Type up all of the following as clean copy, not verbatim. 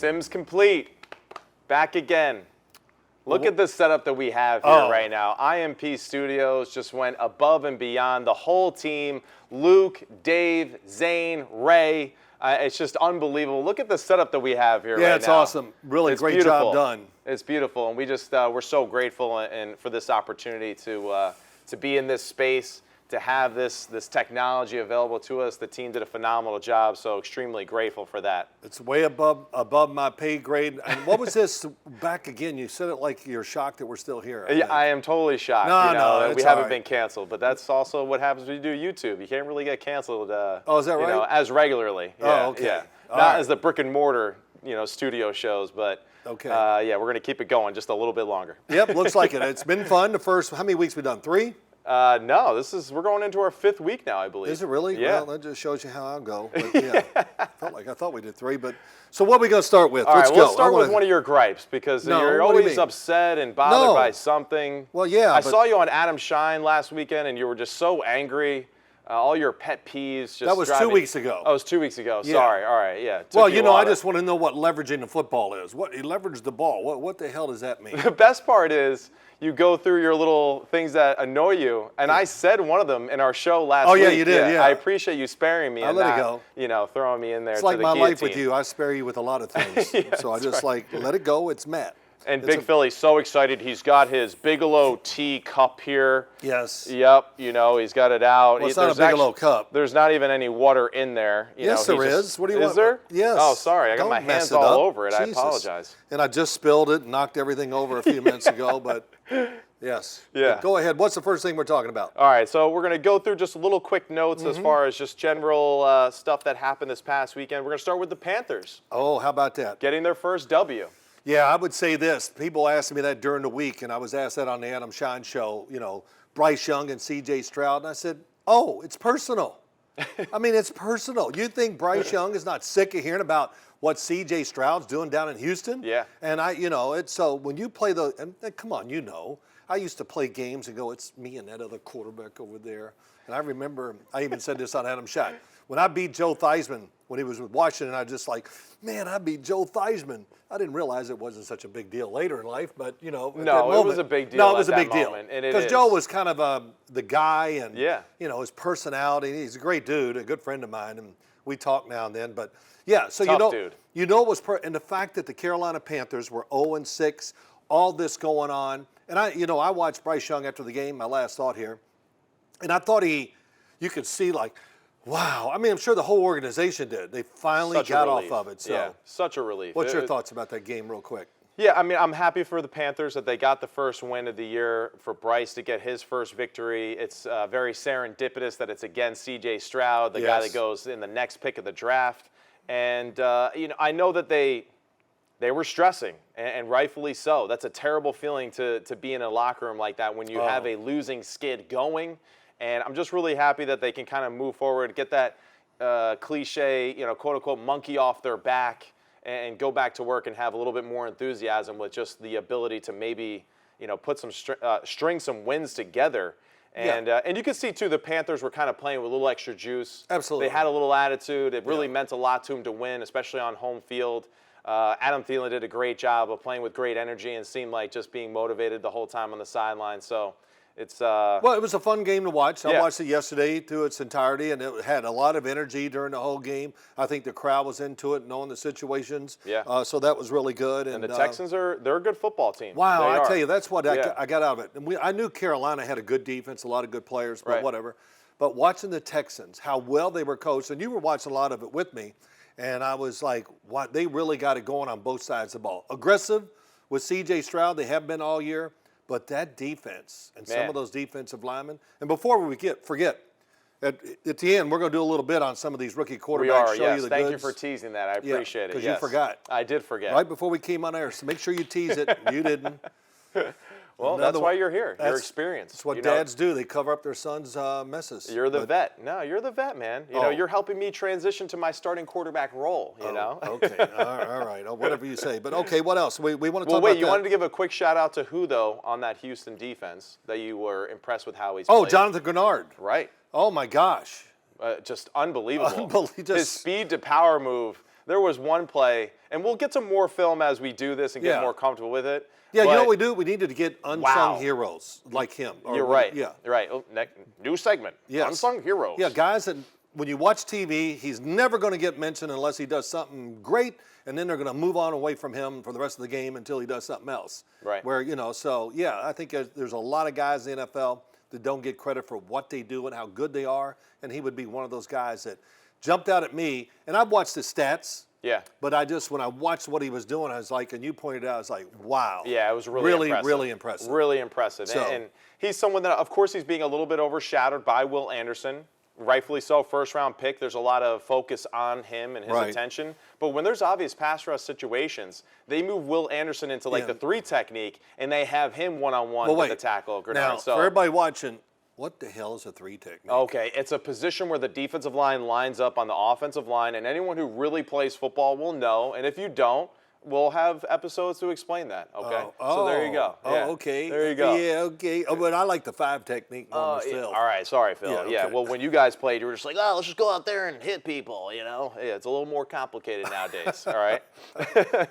Sims complete. Back again. Look at the setup that we have here right now. IMP Studios just went above and beyond. The whole team, Luke, Dave, Zane, Ray. It's just unbelievable. Look at the setup that we have here right now. Yeah, it's awesome. Really great job done. It's beautiful, and we just we're so grateful and for this opportunity to be in this space, to have this technology available to us. The team did a phenomenal job, so extremely grateful for that. It's way above my pay grade. And what was this back again? You said it like you're shocked that we're still here. Yeah, I am totally shocked. No, we haven't been canceled, but that's also what happens when you do YouTube. You can't really get canceled. Is that right? As regularly. Yeah, okay. Yeah. All Not right. as the brick and mortar, studio shows, but okay. Yeah, we're gonna keep it going just a little bit longer. Yep, looks like it. It's been fun. The first, how many weeks we done? 3? No, we're going into our 5th week now, I believe. Is it really? Yeah. Well, that just shows you how I'll go. But yeah, I thought we did 3. But so what are we going to start with? All Let's right, go. let's start with one of your gripes because you're what do you always mean? upset and bothered by something. Well, yeah. I saw you on Adam Shine last weekend, and you were just so angry. All your pet peeves. Just that was 2 weeks ago. Oh, it was 2 weeks ago. Yeah. Sorry. All right. Yeah. Well, I just want to know what leveraging the football is. What you leverage the ball? What the hell does that mean? The best part is you go through your little things that annoy you, and I said one of them in our show last week. Oh, yeah, you did, yeah. I appreciate you sparing me I and let not, it go. Throwing me in there. It's to like the my life guillotine. with you. I spare you with a lot of things. Yeah, so I just let it go. It's Matt. And Big Philly's so excited. He's got his Bigelow tea cup here. Yes. Yep. He's got it out. Well, it's not a Bigelow cup. There's not even any water in there. Yes, there is. What do you want? Is there? Yes. Oh, sorry. I got my hands all over it. Jesus. I apologize. And I just spilled it and knocked everything over a few minutes ago, but yes. Yeah. But go ahead. What's the first thing we're talking about? All right. So we're going to go through just a little quick notes as far as just general stuff that happened this past weekend. We're going to start with the Panthers. Oh, how about that? Getting their first W. Yeah, I would say this. People asked me that during the week, and I was asked that on the Adam Shine show, Bryce Young and CJ Stroud, and I said, oh, it's personal. I mean, it's personal. You think Bryce Young is not sick of hearing about what CJ Stroud's doing down in Houston? Yeah. And so when you play and come on, I used to play games and go, it's me and that other quarterback over there. And I remember, I even said this on Adam Shine. When I beat Joe Theismann when he was with Washington, I just like, man, I beat Joe Theismann. I didn't realize it wasn't such a big deal later in life, but at that moment, it was a big deal. No, it was a big deal because because Joe was kind of the guy, and his personality. He's a great dude, a good friend of mine, and we talk now and then. But yeah, so Tough dude. It was and the fact that the Carolina Panthers were 0-6, all this going on, and I watched Bryce Young after the game. My last thought here, and I thought you could see like. Wow. I mean, I'm sure the whole organization did. They finally got off of it. So. Yeah, such a relief. What's your thoughts about that game real quick? Yeah, I mean, I'm happy for the Panthers that they got the first win of the year, for Bryce to get his first victory. It's very serendipitous that it's against CJ Stroud, the guy that goes in the next pick of the draft. And, I know that they were stressing, and rightfully so. That's a terrible feeling to be in a locker room like that when you have a losing skid going. And I'm just really happy that they can kind of move forward, get that cliche, quote-unquote, monkey off their back and go back to work and have a little bit more enthusiasm with just the ability to maybe, put some string some wins together. And and you can see, too, the Panthers were kind of playing with a little extra juice. Absolutely. They had a little attitude. It really meant a lot to them to win, especially on home field. Adam Thielen did a great job of playing with great energy and seemed like just being motivated the whole time on the sideline. So it's well, it was a fun game to watch. I watched it yesterday through its entirety, and it had a lot of energy during the whole game. I think the crowd was into it, knowing the situations. Yeah. So that was really good. And the Texans they're a good football team. Wow, I tell you, that's what I got out of it. And I knew Carolina had a good defense, a lot of good players, but whatever. But watching the Texans, how well they were coached, and you were watching a lot of it with me, and I was like, what? They really got it going on both sides of the ball. Aggressive with CJ Stroud, they have been all year. But that defense and some of those defensive linemen, and before we forget, at the end, we're going to do a little bit on some of these rookie quarterbacks. We are, show yes. you the Thank goods. you for teasing that. I appreciate it. Because you forgot. I did forget. Right before we came on air, so make sure you tease it. You didn't. Well, that's why you're here. Your experience. That's what dads do. They cover up their sons' messes. You're the vet. No, you're the vet, man. You're helping me transition to my starting quarterback role, you know? Okay. All right. Whatever you say. But, okay, what else? We want to talk about Well, wait, you wanted to give a quick shout-out to who, though, on that Houston defense that you were impressed with how he's played? Oh, Jonathan Grenard. Right. Oh, my gosh. Just unbelievable. His speed to power move There was one play, and we'll get to more film as we do this and get more comfortable with it. Yeah, you know what we do? We needed to get unsung heroes like him. You're right. Yeah. You're right. Oh, new segment. Yes. Unsung heroes. Yeah, guys that when you watch TV, he's never going to get mentioned unless he does something great, and then they're going to move on away from him for the rest of the game until he does something else. Right. Where, so, yeah, I think there's a lot of guys in the NFL that don't get credit for what they do and how good they are, and he would be one of those guys that jumped out at me. And I've watched his stats. Yeah. But when I watched what he was doing, I was like, and you pointed out, I was like, wow. Yeah, it was really impressive. Really impressive. Really impressive. So, and he's someone that, of course, he's being a little bit overshadowed by Will Anderson. Rightfully so, first-round pick. There's a lot of focus on him and his attention. But when there's obvious pass rush situations, they move Will Anderson into the 3 technique, and they have him one-on-one with the tackle. Now, for everybody watching, what the hell is a 3 technique? Okay, it's a position where the defensive line lines up on the offensive line, and anyone who really plays football will know. And if you don't, we'll have episodes to explain that. Okay, so there you go. Yeah. Okay. There you go. Yeah, okay. Oh, but I like the 5 technique more myself. Yeah. All right, sorry, Phil. Yeah, okay. Well, when you guys played, you were just like, oh, let's just go out there and hit people. Yeah, it's a little more complicated nowadays. All right.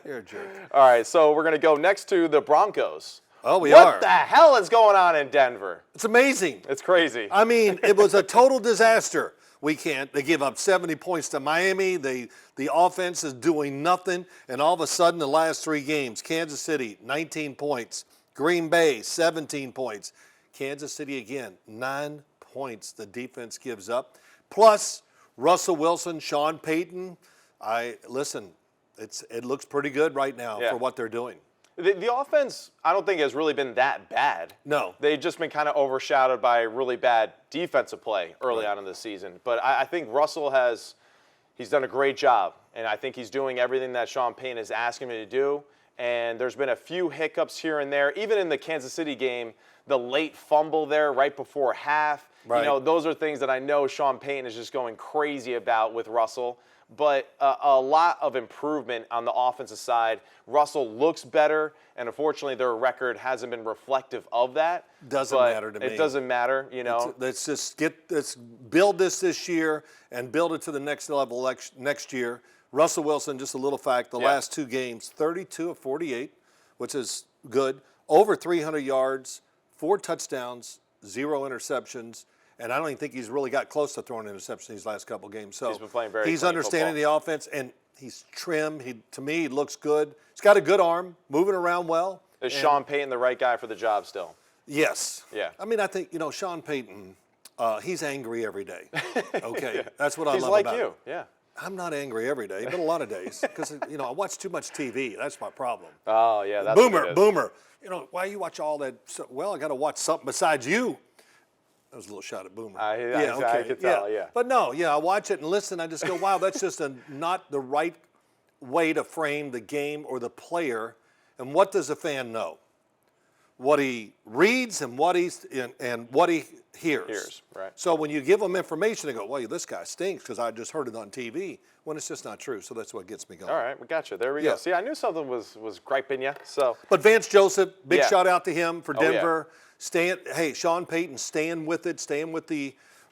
You're a jerk. All right, so we're gonna go next to the Broncos. Oh, we are. What the hell is going on in Denver? It's amazing. It's crazy. I mean, it was a total disaster. They give up 70 points to Miami. The offense is doing nothing. And all of a sudden, the last 3 games, Kansas City, 19 points. Green Bay, 17 points. Kansas City again, 9 points the defense gives up. Plus, Russell Wilson, Sean Payton. It looks pretty good right now for what they're doing. The offense, I don't think, has really been that bad. No. They've just been kind of overshadowed by really bad defensive play early on in the season. But I think Russell he's done a great job, and I think he's doing everything that Sean Payton is asking him to do. And there's been a few hiccups here and there. Even in the Kansas City game, the late fumble there right before half. Right. Those are things that I know Sean Payton is just going crazy about with Russell. But a lot of improvement on the offensive side. Russell looks better, and unfortunately their record hasn't been reflective of that. Doesn't matter to me. It doesn't matter, Let's build this year and build it to the next level next year. Russell Wilson, just a little fact, the last 2 games, 32 of 48, which is good. Over 300 yards, 4 touchdowns, 0 interceptions. And I don't even think he's really got close to throwing an interception these last couple games. So he's been playing very he's clean understanding football. the offense, and he's trim. To me, he looks good. He's got a good arm, moving around well. Is Sean Payton the right guy for the job still? Yes. Yeah. I mean, I think, Sean Payton, he's angry every day. Okay? That's what I he's love like about him. you, yeah. I'm not angry every day, but a lot of days because, I watch too much TV. That's my problem. Oh, yeah, that's what it is. Boomer. Why you watch all that? Well, I got to watch something besides you. That was a little shot at Boomer. I could tell, yeah. But no, I watch it and listen. I just go, wow, that's just not the right way to frame the game or the player. And what does a fan know? What he reads and what he hears. Right. So when you give them information, they go, well, this guy stinks because I just heard it on TV, when it's just not true. So that's what gets me going. All right, we got you. There we go. See, I knew something was griping you. So. But Vance Joseph, big shout out to him for Denver. Yeah. Sean Payton, staying with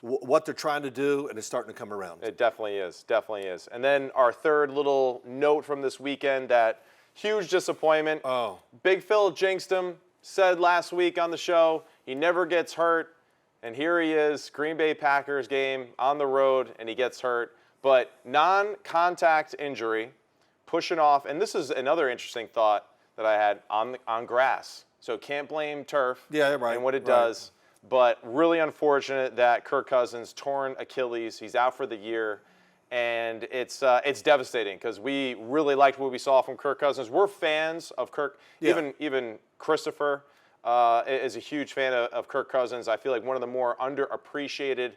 what they're trying to do, and it's starting to come around. It definitely is. And then our third little note from this weekend, that huge disappointment. Oh. Big Phil jinxed him, said last week on the show he never gets hurt, and here he is, Green Bay Packers game on the road, and he gets hurt. But non-contact injury, pushing off, and this is another interesting thought that I had on grass. So can't blame turf and what it does. But really unfortunate that Kirk Cousins torn Achilles. He's out for the year, and it's devastating because we really liked what we saw from Kirk Cousins. We're fans of Kirk. Yeah. Even Christopher is a huge fan of Kirk Cousins. I feel like one of the more underappreciated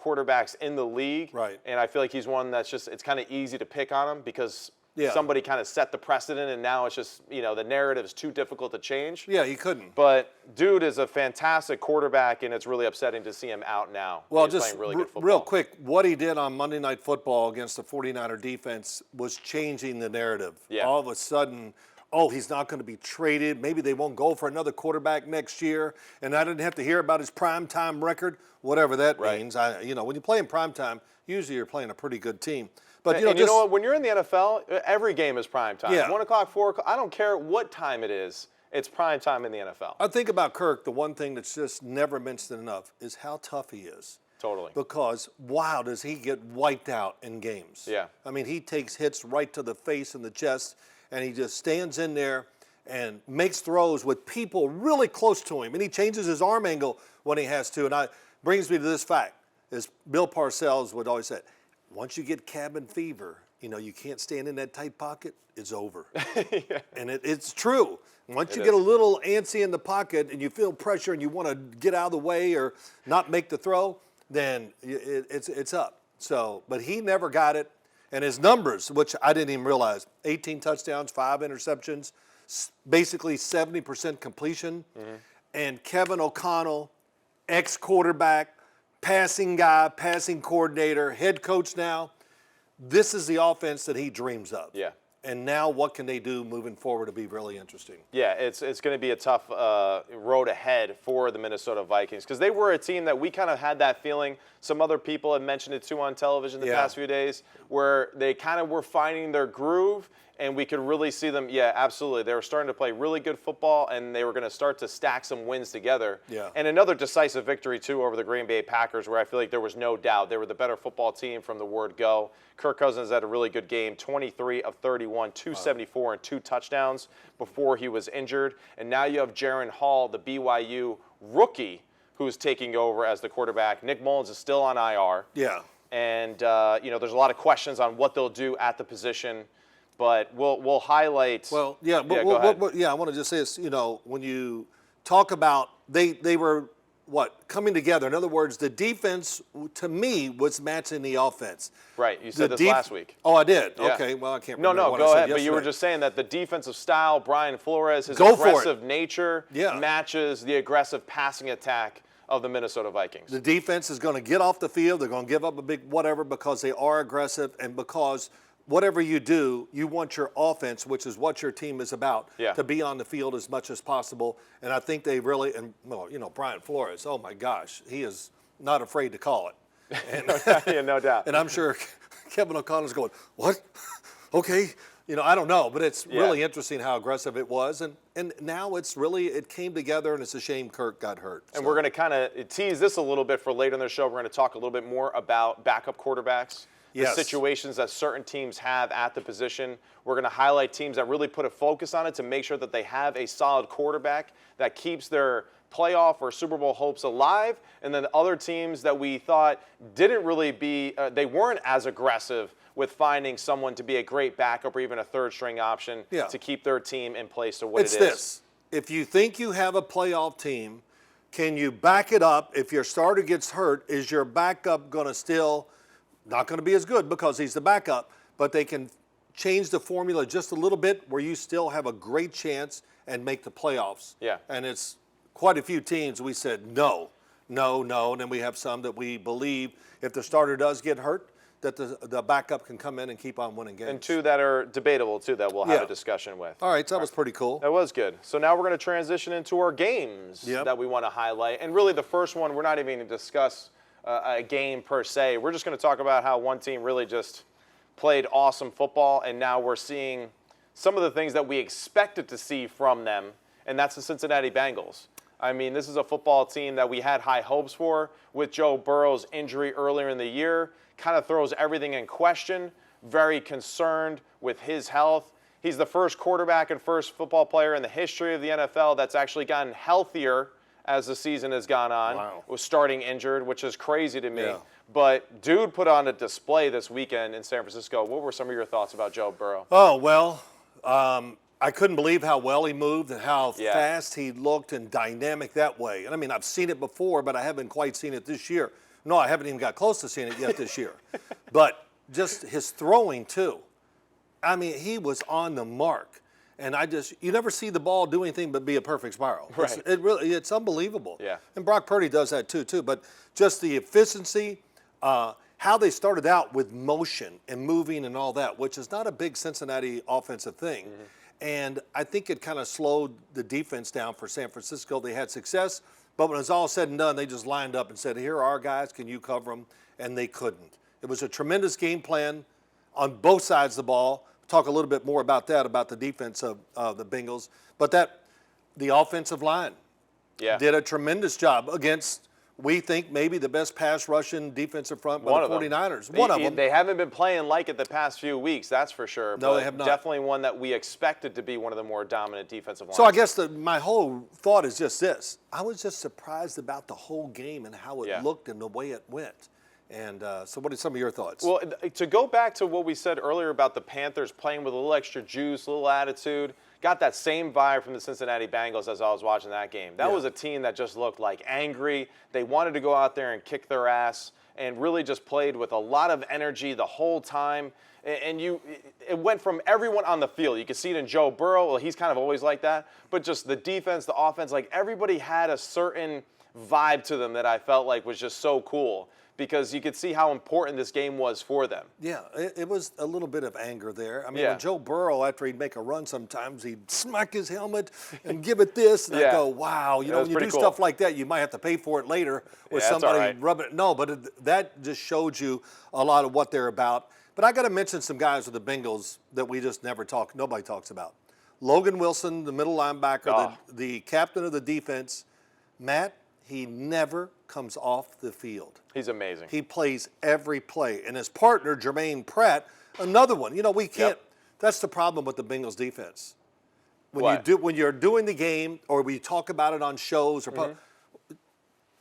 quarterbacks in the league. Right. And I feel like he's one that's it's kind of easy to pick on him because somebody kind of set the precedent, and now it's just, the narrative is too difficult to change. Yeah, he couldn't. But dude is a fantastic quarterback, and it's really upsetting to see him out now. Well, he's just playing really good football. real quick, what he did on Monday Night Football against the 49er defense was changing the narrative. Yeah. All of a sudden, he's not going to be traded. Maybe they won't go for another quarterback next year. And I didn't have to hear about his primetime record, whatever that means. When you play in primetime, usually you're playing a pretty good team. But, you know what? When you're in the NFL, every game is prime time. Yeah. 1 o'clock, 4 o'clock. I don't care what time it is. It's prime time in the NFL. I think about Kirk, the one thing that's just never mentioned enough is how tough he is. Totally. Because, wow, does he get wiped out in games. Yeah. I mean, he takes hits right to the face and the chest, and he just stands in there and makes throws with people really close to him. And he changes his arm angle when he has to. And brings me to this fact, as Bill Parcells would always say, once you get cabin fever, you can't stand in that tight pocket, it's over. Yeah. And it's true. Once you get a little antsy in the pocket and you feel pressure and you want to get out of the way or not make the throw, then it's up. So, but he never got it. And his numbers, which I didn't even realize, 18 touchdowns, 5 interceptions, basically 70% completion. Mm-hmm. And Kevin O'Connell, ex-quarterback, passing guy, passing coordinator, head coach now, this is the offense that he dreams of. Yeah. And now what can they do moving forward to be really interesting? Yeah, it's going to be a tough road ahead for the Minnesota Vikings because they were a team that we kind of had that feeling. Some other people have mentioned it too on television the past few days where they kind of were finding their groove and we could really see them. Yeah, absolutely. They were starting to play really good football and they were going to start to stack some wins together. Yeah. And another decisive victory too over the Green Bay Packers where I feel like there was no doubt. They were the better football team from the word go. Kirk Cousins had a really good game, 23 of 31, 274 and 2 touchdowns before he was injured. And now you have Jaron Hall, the BYU rookie, who's taking over as the quarterback. Nick Mullins is still on IR. Yeah. And, there's a lot of questions on what they'll do at the position. But we'll highlight. Well, yeah, but I want to just say this, when you talk about they were, coming together. In other words, the defense, to me, was matching the offense. Right. You said this last week. Oh, I did? Yeah. Okay. Well, I can't remember No, what go I said ahead. yesterday. But you were just saying that the defensive style, Brian Flores, his aggressive nature matches the aggressive passing attack of the Minnesota Vikings. The defense is going to get off the field. They're going to give up a big whatever because they are aggressive and because whatever you do, you want your offense, which is what your team is about, to be on the field as much as possible. And I think they really, Brian Flores, oh my gosh, he is not afraid to call it. And, no doubt. And I'm sure Kevin O'Connell's going, what? Okay. I don't know, but it's really interesting how aggressive it was. And now it came together, and it's a shame Kirk got hurt. And we're going to kind of tease this a little bit for later in the show. We're going to talk a little bit more about backup quarterbacks. The situations that certain teams have at the position. We're going to highlight teams that really put a focus on it to make sure that they have a solid quarterback that keeps their playoff or Super Bowl hopes alive. And then other teams that we thought didn't really they weren't as aggressive with finding someone to be a great backup or even a third-string option to keep their team in place to what it is. It's this. If you think you have a playoff team, can you back it up? If your starter gets hurt, is your backup going to still – not going to be as good because he's the backup, but they can change the formula just a little bit where you still have a great chance and make the playoffs. Yeah. And it's quite a few teams we said no. And then we have some that we believe if the starter does get hurt, that the backup can come in and keep on winning games. And 2 that are debatable, too, that we'll have a discussion with. All right, so that was pretty cool. That was good. So now we're going to transition into our games that we want to highlight. And really the first one, we're not even going to discuss a game per se. We're just going to talk about how one team really just played awesome football, and now we're seeing some of the things that we expected to see from them, and that's the Cincinnati Bengals. I mean, this is a football team that we had high hopes for with Joe Burrow's injury earlier in the year. Kind of throws everything in question. Very concerned with his health. He's the first quarterback and first football player in the history of the NFL that's actually gotten healthier as the season has gone on. Wow. Was starting injured, which is crazy to me. Yeah. But dude put on a display this weekend in San Francisco. What were some of your thoughts about Joe Burrow? Oh, well, I couldn't believe how well he moved and how fast he looked and dynamic that way. And I mean, I've seen it before, but I haven't quite seen it this year. No, I haven't even got close to seeing it yet this year. But just his throwing, too. I mean, he was on the mark. And you never see the ball do anything but be a perfect spiral. Right. It's unbelievable. Yeah. And Brock Purdy does that too. But just the efficiency, how they started out with motion and moving and all that, which is not a big Cincinnati offensive thing. Mm-hmm. And I think it kind of slowed the defense down for San Francisco. They had success, but when it was all said and done, they just lined up and said, here are our guys, can you cover them? And they couldn't. It was a tremendous game plan. on both sides of the ball. Talk a little bit more about that, about the defense of the Bengals. But the offensive line did a tremendous job against, we think, maybe the best pass rushing defensive front by the 49ers. One of them. They haven't been playing like it the past few weeks, that's for sure. No, but they have not. Definitely one that we expected to be one of the more dominant defensive lines. So I guess my whole thought is just this. I was just surprised about the whole game and how it looked and the way it went. And so what are some of your thoughts? Well, to go back to what we said earlier about the Panthers playing with a little extra juice, a little attitude, got that same vibe from the Cincinnati Bengals as I was watching that game. That was a team that just looked like angry. They wanted to go out there and kick their ass and really just played with a lot of energy the whole time. And it went from everyone on the field. You could see it in Joe Burrow. Well, he's kind of always like that. But just the defense, the offense, like everybody had a certain vibe to them that I felt like was just so cool, because you could see how important this game was for them. Yeah, it was a little bit of anger there. I mean, when Joe Burrow, after he'd make a run sometimes, he'd smack his helmet and give it this, and I go, wow. You know, when you do stuff like that, you might have to pay for it later with somebody rubbing it. No, but that just showed you a lot of what they're about. But I got to mention some guys with the Bengals that we just nobody talks about. Logan Wilson, the middle linebacker, the captain of the defense. Matt, he never comes off the field. He's amazing. He plays every play. And his partner, Jermaine Pratt, another one. You know, we can't that's the problem with the Bengals defense. When you're doing the game or we talk about it on shows or we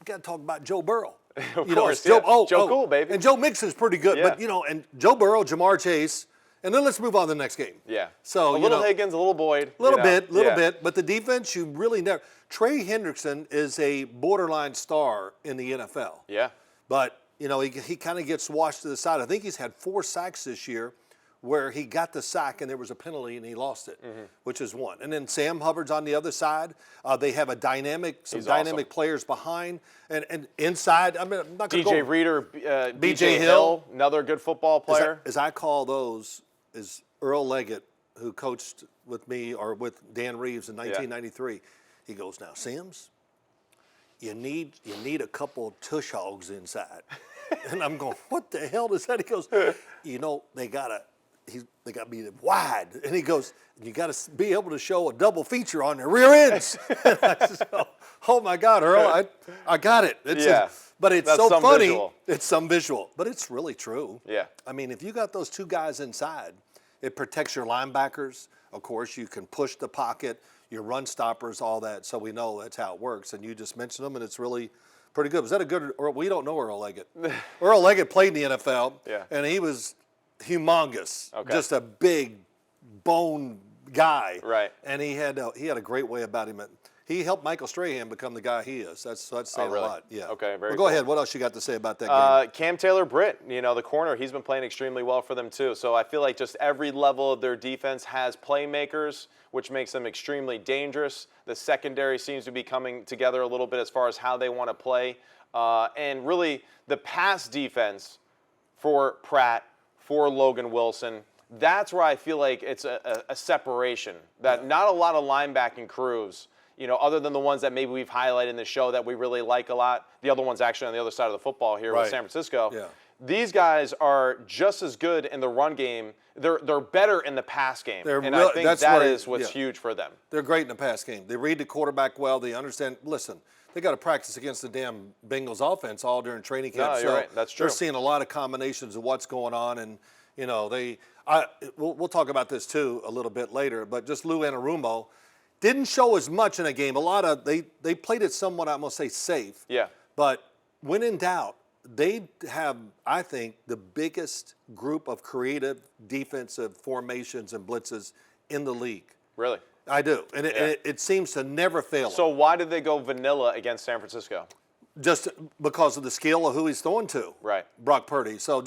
got to talk about Joe Burrow. Of course, Joe Cool, baby. And Joe Mixon's pretty good, but you know, and Joe Burrow, Jamar Chase, and then let's move on to the next game. Yeah. So a little Higgins, a little Boyd. A little bit. But the defense, you really never. Trey Hendrickson is a borderline star in the NFL. Yeah. But, you know, he kind of gets washed to the side. I think he's had 4 sacks this year where he got the sack and there was a penalty and he lost it, which is one. And then Sam Hubbard's on the other side. They have some dynamic players behind and inside. I mean, I'm not going to DJ Reader, B.J. Hill, another good football player. As I call those, is Earl Leggett, who coached with me or with Dan Reeves in 1993. He goes, now, Sims, you need a couple of tush hogs inside. And I'm going, what the hell does that? He goes, you know, they got to be wide. And he goes, you got to be able to show a double feature on their rear ends. And I just go, oh my God, Earl, I got it. But it's so funny. Visual. It's some visual, but it's really true. Yeah. I mean, if you got those 2 guys inside, it protects your linebackers. Of course, you can push the pocket, your run stoppers, all that. So we know that's how it works. And you just mentioned them, and it's really pretty good. Was that a good? Or we don't know Earl Leggett. Earl Leggett played in the NFL, and he was humongous, just a big bone guy. Right. And he had a great way about him. He helped Michael Strahan become the guy he is. That's saying a lot. Yeah. Okay, very Go cool. ahead. What else you got to say about that game? Cam Taylor-Britt, you know, the corner, he's been playing extremely well for them too. So I feel like just every level of their defense has playmakers, which makes them extremely dangerous. The secondary seems to be coming together a little bit as far as how they want to play. And really, the pass defense for Pratt, for Logan Wilson, that's where I feel like it's a separation. That not a lot of linebacking crews, you know, other than the ones that maybe we've highlighted in the show that we really like a lot. The other one's actually on the other side of the football here with San Francisco. Yeah. These guys are just as good in the run game. They're better in the pass game. I think that is what's huge for them. They're great in the pass game. They read the quarterback well. They understand. Listen, they got to practice against the damn Bengals offense all during training camp. No, you're right. That's true. They're seeing a lot of combinations of what's going on, and you know we'll talk about this too a little bit later. But just Lou Anarumo didn't show as much in a game. A lot of they played it somewhat, I'm gonna say, safe. Yeah. But when in doubt, they have, I think, the biggest group of creative defensive formations and blitzes in the league. Really? I do. And it seems to never fail. So why did they go vanilla against San Francisco? Just because of the skill of who he's throwing to. Right. Brock Purdy. So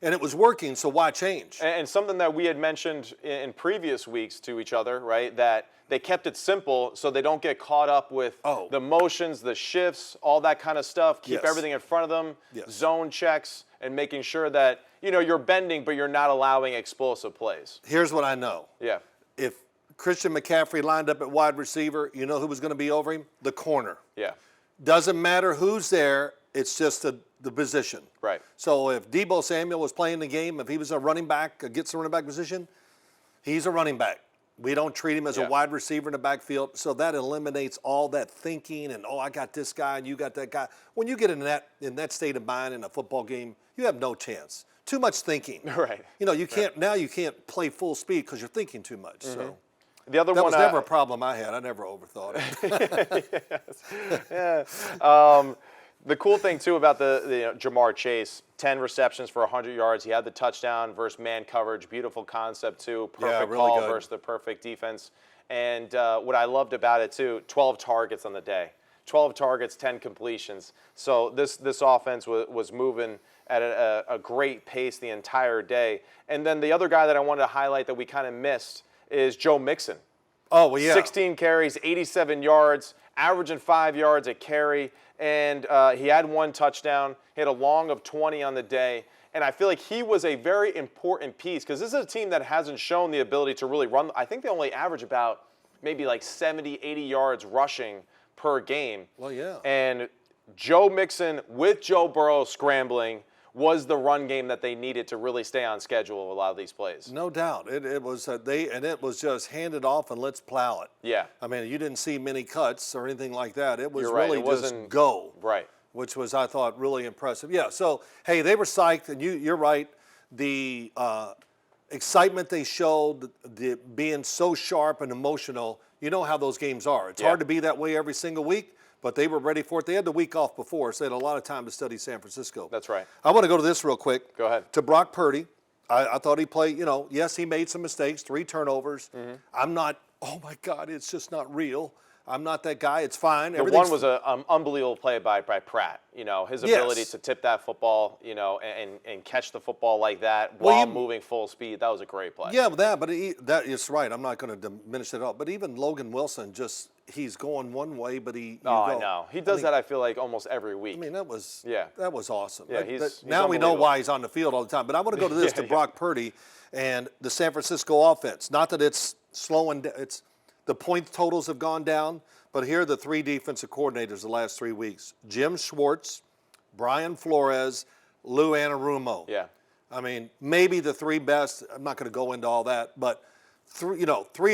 and it was working, so why change? And something that we had mentioned in previous weeks to each other, right, that they kept it simple so they don't get caught up with the motions, the shifts, all that kind of stuff. Keep everything in front of them, zone checks, and making sure that, you know, you're bending, but you're not allowing explosive plays. Here's what I know. Yeah. If Christian McCaffrey lined up at wide receiver, you know who was going to be over him? The corner. Yeah. Doesn't matter who's there. It's just the the position. Right. So if Deebo Samuel was playing the game, if he was a running back, gets the running back position, he's a running back. We don't treat him as a wide receiver in the backfield. So that eliminates all that thinking and, I got this guy and you got that guy. When you get in that state of mind in a football game, you have no chance. Too much thinking. Right. You can't now. You can't play full speed because you're thinking too much. So the other that one was never a problem I had. I never overthought it. The cool thing too about the Jamar Chase, 10 receptions for 100 yards. He had the touchdown versus man coverage. Beautiful concept too. Perfect really call good. versus the perfect defense. And what I loved about it too, 12 targets on the day. 12 targets, 10 completions. So this offense was moving at a great pace the entire day. And then the other guy that I wanted to highlight that we kind of missed is Joe Mixon. Oh, well, yeah. 16 carries, 87 yards, averaging 5 yards a carry. And he had one touchdown. He had a long of 20 on the day. And I feel like he was a very important piece because this is a team that hasn't shown the ability to really run. I think they only average about maybe like 70, 80 yards rushing per game. Well, yeah. And Joe Mixon with Joe Burrow scrambling was the run game that they needed to really stay on schedule with a lot of these plays. No doubt. It was it was just handed off and let's plow it. Yeah. I mean, you didn't see many cuts or anything like that. It was You're right. really It just wasn't- go. Right. Which was, I thought, really impressive. Yeah, so, hey, they were psyched, and you're right. The excitement they showed, the being so sharp and emotional, you know how those games are. It's hard to be that way every single week, but they were ready for it. They had the week off before, so they had a lot of time to study San Francisco. That's right. I want to go to this real quick. Go ahead. To Brock Purdy. I thought he played, yes, he made some mistakes, 3 turnovers. I'm not, oh, my God, it's just not real. I'm not that guy. It's fine. The one was an unbelievable play by Pratt. His ability to tip that football, and catch the football like that while moving full speed. That was a great play. Yeah, that is right. I'm not going to diminish it at all. But even Logan Wilson, he's going one way, but I know. He does that, I feel like, almost every week. I mean, that was awesome. Yeah, he's now we know why he's on the field all the time. But I want to go to this, to Brock Purdy and the San Francisco offense. Not that it's slowing down. The point totals have gone down, but here are the 3 defensive coordinators the last 3 weeks. Jim Schwartz, Brian Flores, Lou Anarumo. Yeah. I mean, maybe the 3 best. I'm not going to go into all that, but 3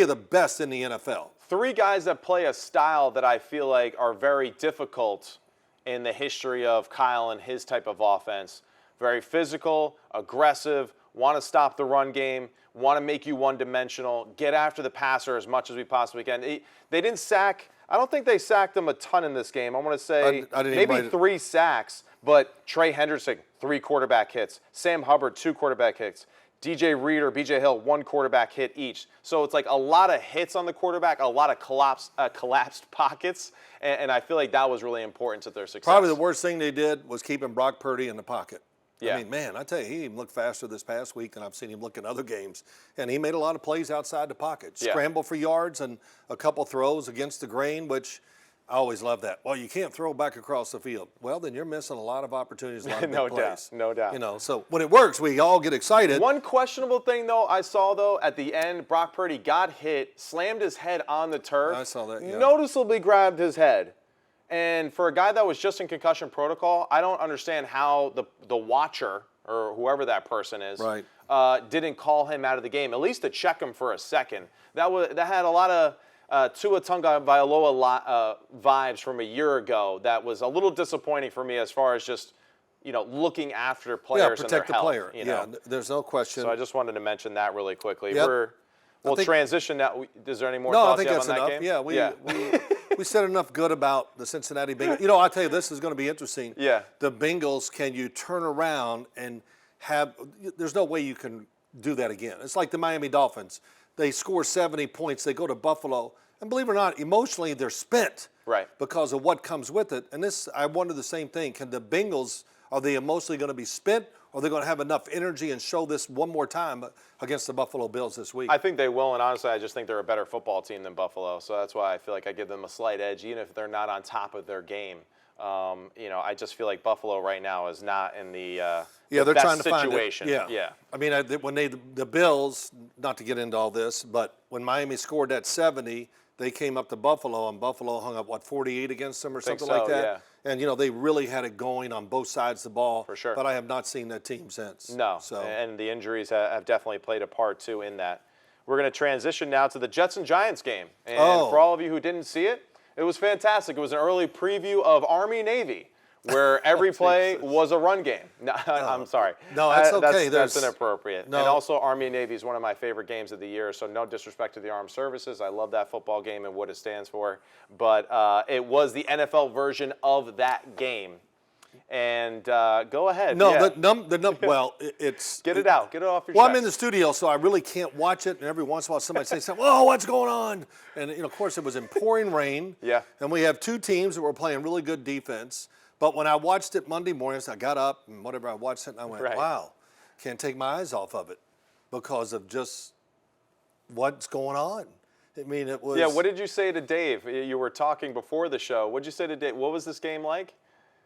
of the best in the NFL. 3 guys that play a style that I feel like are very difficult in the history of Kyle and his type of offense. Very physical, aggressive, want to stop the run game, want to make you one-dimensional, get after the passer as much as we possibly can. They didn't sack. I don't think they sacked them a ton in this game. I want to say maybe 3 sacks, but Trey Hendrickson, 3 quarterback hits. Sam Hubbard, 2 quarterback hits. DJ Reed or BJ Hill, 1 quarterback hit each. So it's like a lot of hits on the quarterback, a lot of collapsed pockets, and I feel like that was really important to their success. Probably the worst thing they did was keeping Brock Purdy in the pocket. Yeah. I mean, man, I tell you, he even looked faster this past week than I've seen him look in other games. And he made a lot of plays outside the pocket. Scramble for yards and a couple throws against the grain, which I always love that. Well, you can't throw back across the field. Well, then you're missing a lot of opportunities, a lot of big plays. No doubt. So when it works, we all get excited. One questionable thing, though, I saw, at the end, Brock Purdy got hit, slammed his head on the turf. I saw that, yeah. Noticeably grabbed his head. And for a guy that was just in concussion protocol, I don't understand how the watcher, or whoever that person is, didn't call him out of the game, at least to check him for a second. That had a lot of Tua Tagovailoa vibes from a year ago. That was a little disappointing for me as far as just looking after players and their health. Protect the player. There's no question. So I just wanted to mention that really quickly. Yep. We'll transition now. Is there any more thoughts you have on that game? Yeah, we said enough good about the Cincinnati Bengals. I'll tell you, this is going to be interesting. Yeah. The Bengals, can you turn around and there's no way you can do that again. It's like the Miami Dolphins. They score 70 points. They go to Buffalo. And believe it or not, emotionally, they're spent. Right. Because of what comes with it. And I wonder the same thing. Can the Bengals, are they emotionally going to be spent? Or are they going to have enough energy and show this one more time against the Buffalo Bills this week? I think they will, and honestly, I just think they're a better football team than Buffalo. So that's why I feel like I give them a slight edge, even if they're not on top of their game. I just feel like Buffalo right now is not in the they're best trying to situation. Find it. Yeah. I mean, when the Bills, not to get into all this, but when Miami scored that 70, they came up to Buffalo, and Buffalo hung up, 48 against them or something so, like that? Yeah. And, they really had it going on both sides of the ball. For sure. But I have not seen that team since. No, and the injuries have definitely played a part, too, in that. We're going to transition now to the Jets and Giants game. And for all of you who didn't see it, it was fantastic. It was an early preview of Army-Navy, where every play was a run game. No, I'm sorry. No, that's okay. That's inappropriate. No. And also, Army-Navy is one of my favorite games of the year, so no disrespect to the armed services. I love that football game and what it stands for. But it was the NFL version of that game. And go ahead. No, yeah. Well, it's get it out. Get it off your chest. Well, I'm in the studio, so I really can't watch it. And every once in a while, somebody say something. Oh, what's going on? And of course, it was in pouring rain. Yeah. And we have two teams that were playing really good defense. But when I watched it Monday morning, I got up and whatever I watched it, and I went, wow, can't take my eyes off of it because of just what's going on. I mean, it was. Yeah. What did you say to Dave? You were talking before the show. What did you say to Dave? What was this game like?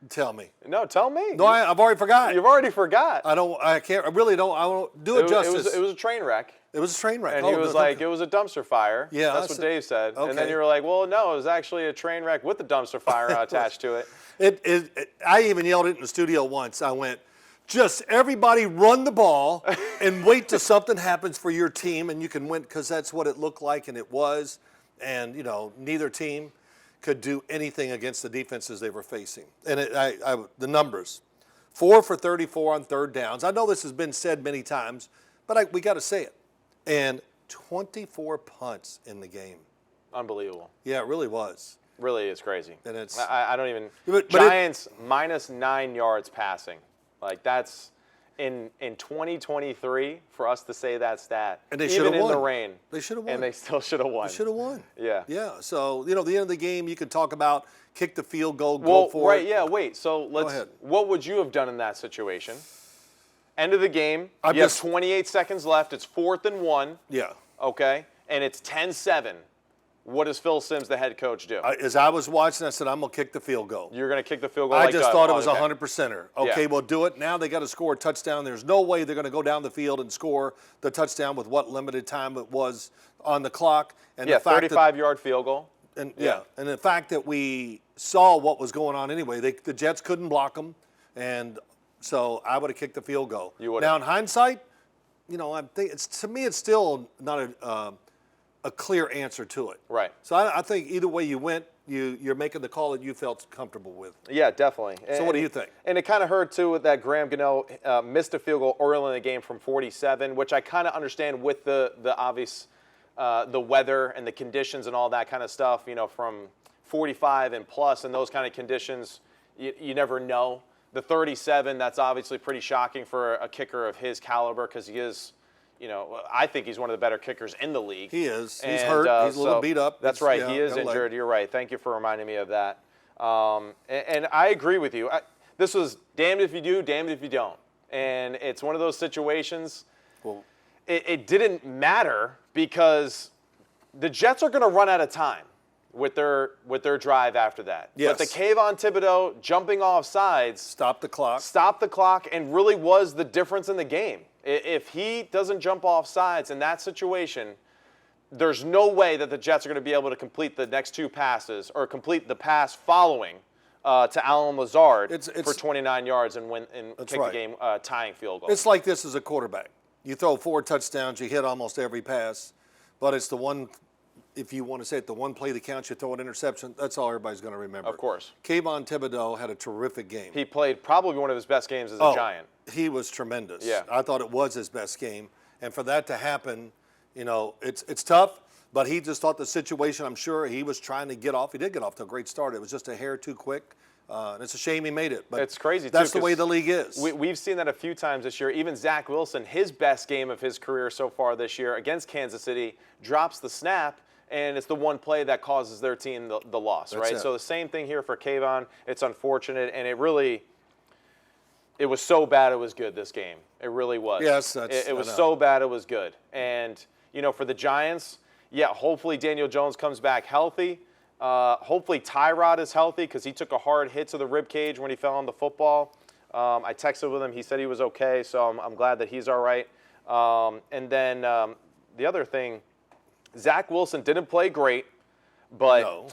Tell me. No, tell me. No, I've already forgot. You've already forgot. I can't. I really don't. I won't do it justice. It was a train wreck. It was a train wreck. And he was like, it was a dumpster fire. Yeah. That's what Dave said. Okay. And then you were like, well, no, it was actually a train wreck with the dumpster fire attached to it. I even yelled it in the studio once. I went, just everybody run the ball and wait till something happens for your team and you can win, because that's what it looked like, and it was. And, neither team could do anything against the defenses they were facing. And the numbers, 4 for 34 on third downs. I know this has been said many times, but we got to say it. And 24 punts in the game. Unbelievable. Yeah, it really was. Really is crazy. And it's I don't even. Giants minus 9 yards passing. Like, that's in 2023 for us to say that stat. And they should have won. Even in the rain. They should have won. And they still should have won. They should have won. Yeah. Yeah. So, the end of the game, you could talk about kick the field goal, go for it. Right, yeah, wait. So Go ahead. What would you have done in that situation? End of the game. You have 28 seconds left. It's 4th and 1. Yeah. Okay. And it's 10-7. What does Phil Simms, the head coach, do? As I was watching, I said, I'm going to kick the field goal. You're going to kick the field goal. I just thought it was 100%er. Okay, Yeah. we'll do it. Now they got to score a touchdown. There's no way they're going to go down the field and score the touchdown with what limited time it was on the clock. And Yeah, the fact 35-yard field goal. And and the fact that we saw what was going on anyway, the Jets couldn't block them, and so I would have kicked the field goal. You would. Now in hindsight, I think to me it's still not a clear answer to it. Right. So I think either way you went, you're making the call that you felt comfortable with. Yeah, definitely. So what do you think? And it kind of hurt too that Graham Gano missed a field goal early in the game from 47, which I kind of understand with the obvious. The weather and the conditions and all that kind of stuff, from 45 and plus and those kind of conditions, you never know. The 37, that's obviously pretty shocking for a kicker of his caliber because he is, I think he's one of the better kickers in the league. He is. He's hurt. He's a little beat up. That's right. He is injured. You're right. Thank you for reminding me of that. And I agree with you. This was damned if you do, damned if you don't. And it's one of those situations. Well, it didn't matter because the Jets are going to run out of time with their drive after that. Yes. But the Kayvon Thibodeau jumping off sides stopped the clock and really was the difference in the game. If he doesn't jump off sides in that situation, there's no way that the Jets are going to be able to complete the next 2 passes or complete the pass following to Allen Lazard for 29 yards and kick the game tying field goal. It's like this as a quarterback. You throw 4 touchdowns, you hit almost every pass, but it's the one, if you want to say it, the one play that counts, you throw an interception, that's all everybody's going to remember. Of course. Kayvon Thibodeau had a terrific game. He played probably one of his best games as a Giant. He was tremendous. Yeah. I thought it was his best game. And for that to happen, it's tough, but he just thought the situation, I'm sure he was trying to get off. He did get off to a great start. It was just a hair too quick. And it's a shame he made it. But it's crazy, that's the way the league is. We've seen that a few times this year. Even Zach Wilson, his best game of his career so far this year against Kansas City, drops the snap, and it's the one play that causes their team the loss, right? So the same thing here for Kayvon. It's unfortunate, and it was so bad it was good, this game. It really was. Yes, it was so bad it was good. And, for the Giants, hopefully Daniel Jones comes back healthy. Hopefully Tyrod is healthy because he took a hard hit to the rib cage when he fell on the football. I texted with him. He said he was okay, so I'm glad that he's all right. And then the other thing, Zach Wilson didn't play great. But No.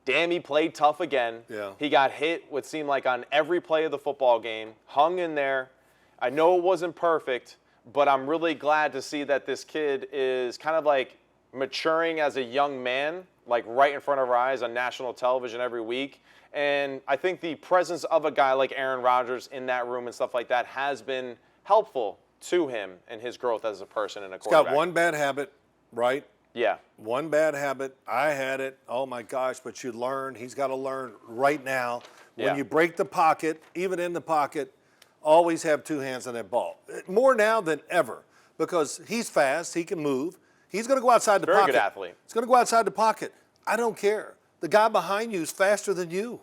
damn, he played tough again. Yeah. He got hit what seemed like on every play of the football game, hung in there. I know it wasn't perfect, but I'm really glad to see that this kid is kind of like maturing as a young man, like right in front of our eyes on national television every week. And I think the presence of a guy like Aaron Rodgers in that room and stuff like that has been helpful to him and his growth as a person and a quarterback. He's got one bad habit, right? Yeah. One bad habit. I had it. Oh, my gosh, but you learn. He's got to learn right now. When you break the pocket, even in the pocket, always have two hands on that ball. More now than ever because he's fast. He can move. He's going to go outside the pocket. Very good athlete. He's going to go outside the pocket. I don't care. The guy behind you is faster than you.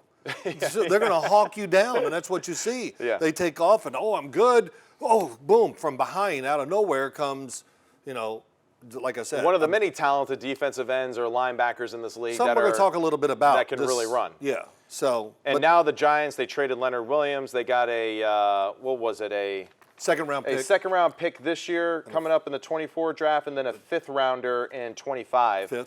So they're going to hawk you down, and that's what you see. Yeah. They take off, and, oh, I'm good. Oh, boom, from behind, out of nowhere comes, like I said. One of the many talented defensive ends or linebackers in this league we're going to talk a little bit about that can really run. Yeah. So. And now the Giants, they traded Leonard Williams. They got a, what was it, a second-round pick. A second-round pick this year coming up in the 24 draft, and then a fifth-rounder in 25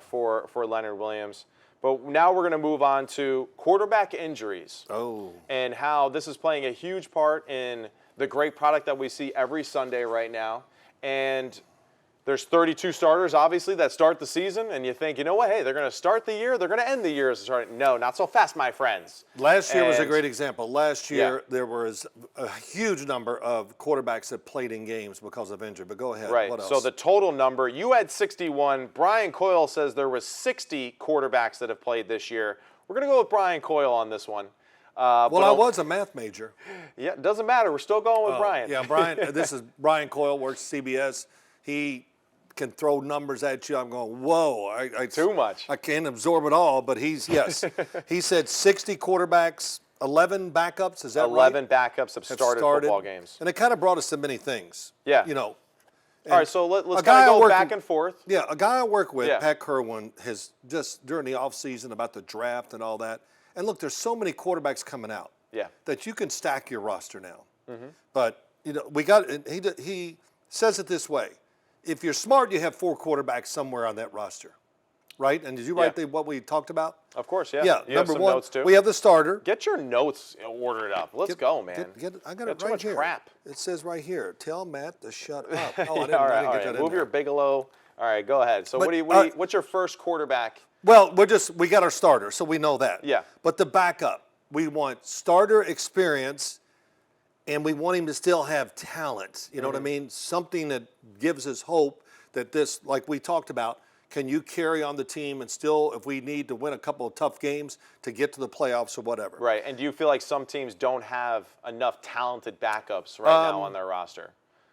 for Leonard Williams. But now we're going to move on to quarterback injuries. Oh. And how this is playing a huge part in the great product that we see every Sunday right now. And there's 32 starters, obviously, that start the season. And you think, you know what, hey, they're going to start the year. They're going to end the year as a starter. No, not so fast, my friends. Last year was a great example. Last year there was a huge number of quarterbacks that played in games because of injury. But go ahead. Right. What else? So the total number, you had 61. Brian Coyle says there was 60 quarterbacks that have played this year. We're going to go with Brian Coyle on this one. I was a math major. Yeah, it doesn't matter. We're still going with Brian. Yeah, Brian. This is Brian Coyle, works CBS. He can throw numbers at you. I'm going, whoa. Too much. I can't absorb it all, but he said 60 quarterbacks, 11 backups. Is that 11 backups have started football games. And it kind of brought us to many things. Yeah. All right, so let's kind of go back and forth. Yeah, a guy I work with, Pat Kerwin, has just during the offseason about the draft and all that. And look, there's so many quarterbacks coming out that you can stack your roster now. Mm-hmm. But, he says it this way. If you're smart, you have 4 quarterbacks somewhere on that roster, right? And did you write what we talked about? Of course, yeah. Yeah, you number have some one, notes too. we have the starter. Get your notes ordered up. Let's go, man. I got it too right much here. crap. It says right here, tell Matt to shut up. Oh, I didn't, all I didn't right. get that in Move there. your Bigelow. All right, go ahead. So what's your first quarterback? Well, we got our starter, so we know that. Yeah. But the backup, we want starter experience, and we want him to still have talent. You know what I mean? Something that gives us hope that this, like we talked about, can you carry on the team and still, if we need to win a couple of tough games to get to the playoffs or whatever. Right, and do you feel like some teams don't have enough talented backups right now on their roster?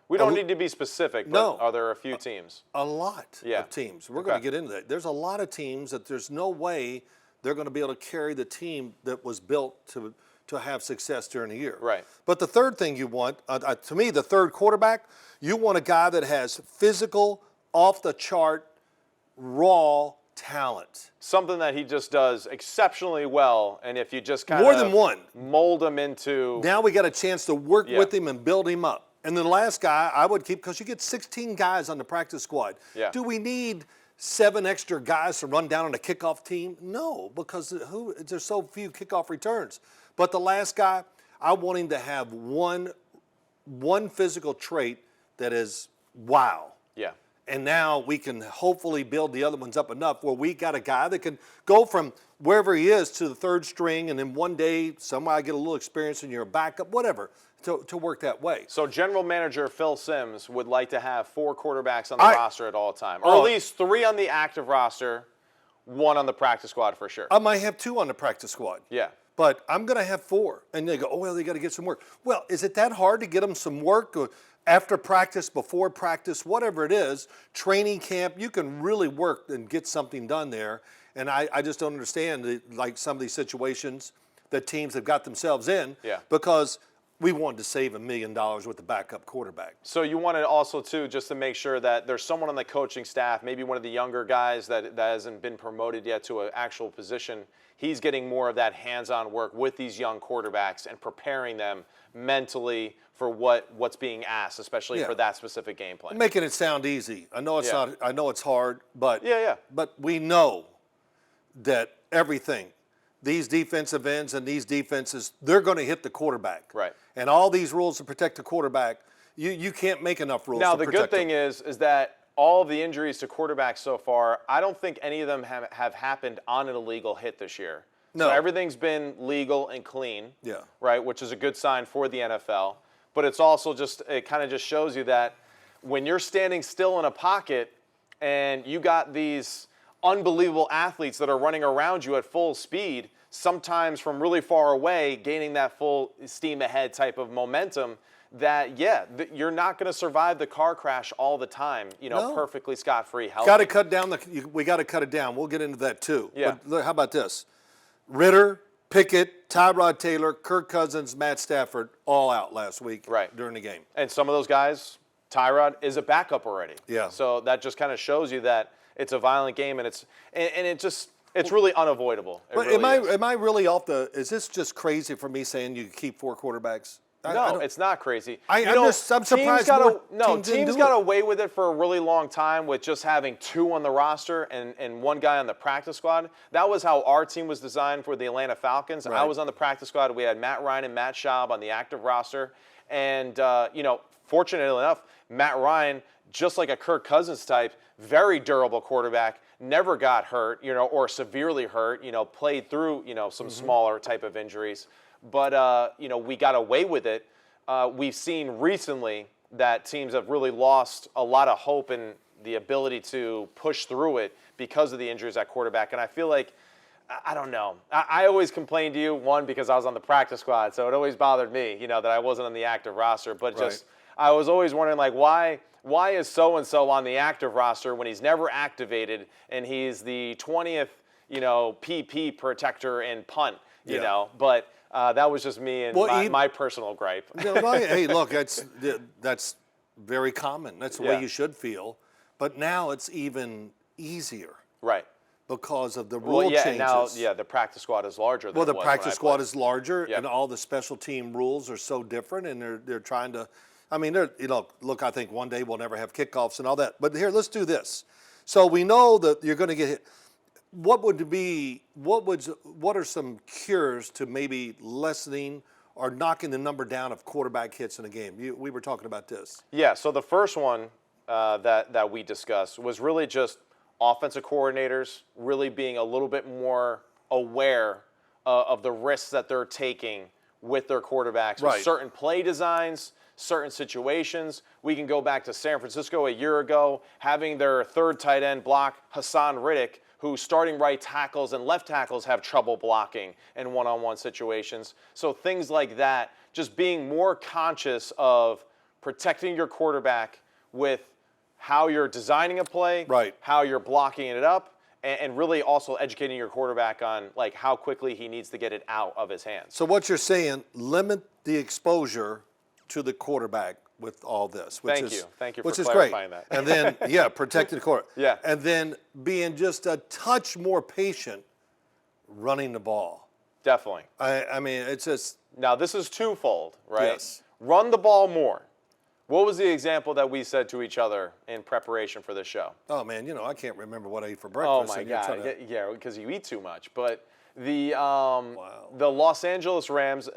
We don't need to be specific, but are there a few teams? A lot of teams. We're going to get into that. There's a lot of teams that there's no way they're going to be able to carry the team that was built to have success during the year. Right. But the third thing you want, to me, the third quarterback, you want a guy that has physical, off-the-chart, raw talent. Something that he just does exceptionally well, and if you just kind more of than one mold him into. Now we got a chance to work with him and build him up. And then the last guy I would keep, because you get 16 guys on the practice squad. Yeah. Do we need 7 extra guys to run down on a kickoff team? No, because there's so few kickoff returns. But the last guy, I want him to have one physical trait that is wow. Yeah. And now we can hopefully build the other ones up enough where we got a guy that can go from wherever he is to the third string, and then one day somehow get a little experience and you're a backup, whatever, to work that way. So general manager Phil Simms would like to have 4 quarterbacks on the roster at all time, or at least 3 on the active roster, 1 on the practice squad for sure. I might have 2 on the practice squad. Yeah. But I'm going to have 4. And they go, oh, well, they got to get some work. Well, is it that hard to get them some work? Or after practice, before practice, whatever it is, training camp, you can really work and get something done there. And I just don't understand, like some of these situations that teams have got themselves in because we wanted to save $1 million with the backup quarterback. So you wanted also, too, just to make sure that there's someone on the coaching staff, maybe one of the younger guys that hasn't been promoted yet to an actual position. He's getting more of that hands-on work with these young quarterbacks and preparing them mentally for what's being asked, especially for that specific game plan. Making it sound easy. I know it's not. I know it's hard, but but But we know that everything, these defensive ends and these defenses, they're going to hit the quarterback. Right. And all these rules to protect the quarterback, you can't make enough rules now, to protect them. Now, the good thing is that all of the injuries to quarterbacks so far, I don't think any of them have happened on an illegal hit this year. No. So everything's been legal and clean, yeah. right, which is a good sign for the NFL. But it's also it kind of just shows you that when you're standing still in a pocket and you got these unbelievable athletes that are running around you at full speed, sometimes from really far away, gaining that full steam ahead type of momentum, that, you're not going to survive the car crash all the time, perfectly scot-free, healthy. Got to cut down we got to cut it down. We'll get into that too. Yeah. But look, how about this? Ritter, Pickett, Tyrod Taylor, Kirk Cousins, Matt Stafford, all out last week during the game. And some of those guys, Tyrod is a backup already. Yeah. So that just kind of shows you that it's a violent game, and it's really unavoidable. Am I really off is this just crazy for me saying you keep 4 quarterbacks? No, it's not crazy. I'm surprised teams got away with it for a really long time with just having 2 on the roster and 1 guy on the practice squad. That was how our team was designed for the Atlanta Falcons. Right. I was on the practice squad. We had Matt Ryan and Matt Schaub on the active roster. And, fortunately enough, Matt Ryan, just like a Kirk Cousins type, very durable quarterback, never got hurt, or severely hurt, played through, some smaller type of injuries. But, we got away with it. We've seen recently that teams have really lost a lot of hope in the ability to push through it because of the injuries at quarterback. And I feel like, I don't know. I always complained to you, one, because I was on the practice squad, so it always bothered me, that I wasn't on the active roster. But I was always wondering, like, why is so-and-so on the active roster when he's never activated and he's the 20th, PP protector and punt, you know? But that was just me and my personal gripe. Hey, look, that's very common. That's the way you should feel. But now it's even easier. Right. Because of the rule changes. Now, the practice squad is larger than the practice squad is larger, yep. and all the special team rules are so different, and they're trying to. I mean, look, I think one day we'll never have kickoffs and all that. But here, let's do this. So we know that you're going to get hit. What are some cures to maybe lessening or knocking the number down of quarterback hits in a game? We were talking about this. Yeah, so the first one that we discussed was really just offensive coordinators really being a little bit more aware of the risks that they're taking with their quarterbacks, with certain play designs, certain situations. We can go back to San Francisco a year ago, having their third tight end block Hassan Riddick, whose starting right tackles and left tackles have trouble blocking in one-on-one situations. So things like that, just being more conscious of protecting your quarterback with how you're designing a play, how you're blocking it up, and really also educating your quarterback on like how quickly he needs to get it out of his hands. So what you're saying, limit the exposure to the quarterback with all this, Thank you for clarifying that. And then, protecting the quarterback. Yeah. And then being just a touch more patient running the ball. Definitely. I mean, it's just. Now, this is twofold, right? Yes. Run the ball more. What was the example that we said to each other in preparation for this show? Oh, man, I can't remember what I ate for breakfast. Oh, my God. Yeah, because you eat too much. But the Los Angeles Rams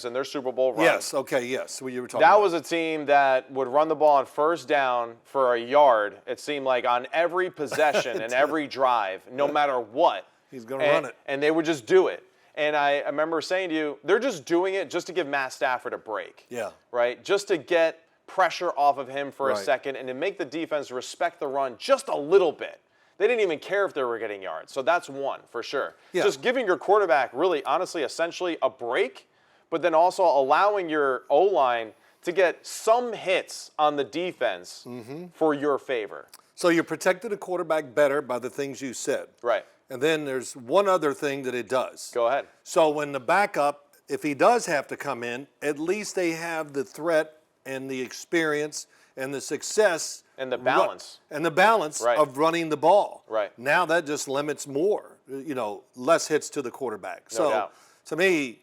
and their Super Bowl run. Yes, okay, yes. What you were talking that about. was a team that would run the ball on first down for a yard, it seemed like, on every possession and every drive, no matter what. He's going to run it. And they would just do it. And I remember saying to you, they're just doing it just to give Matt Stafford a break. Yeah. Right? Just to get pressure off of him for a second and to make the defense respect the run just a little bit. They didn't even care if they were getting yards. So that's one, for sure. Yeah. Just giving your quarterback really, honestly, essentially a break, but then also allowing your O-line to get some hits on the defense for your favor. So you protected the quarterback better by the things you said. Right. And then there's one other thing that it does. Go ahead. So when the backup, if he does have to come in, at least they have the threat and the experience and the success and the balance of running the ball. Right. Now that just limits more, less hits to the quarterback. No doubt. To me,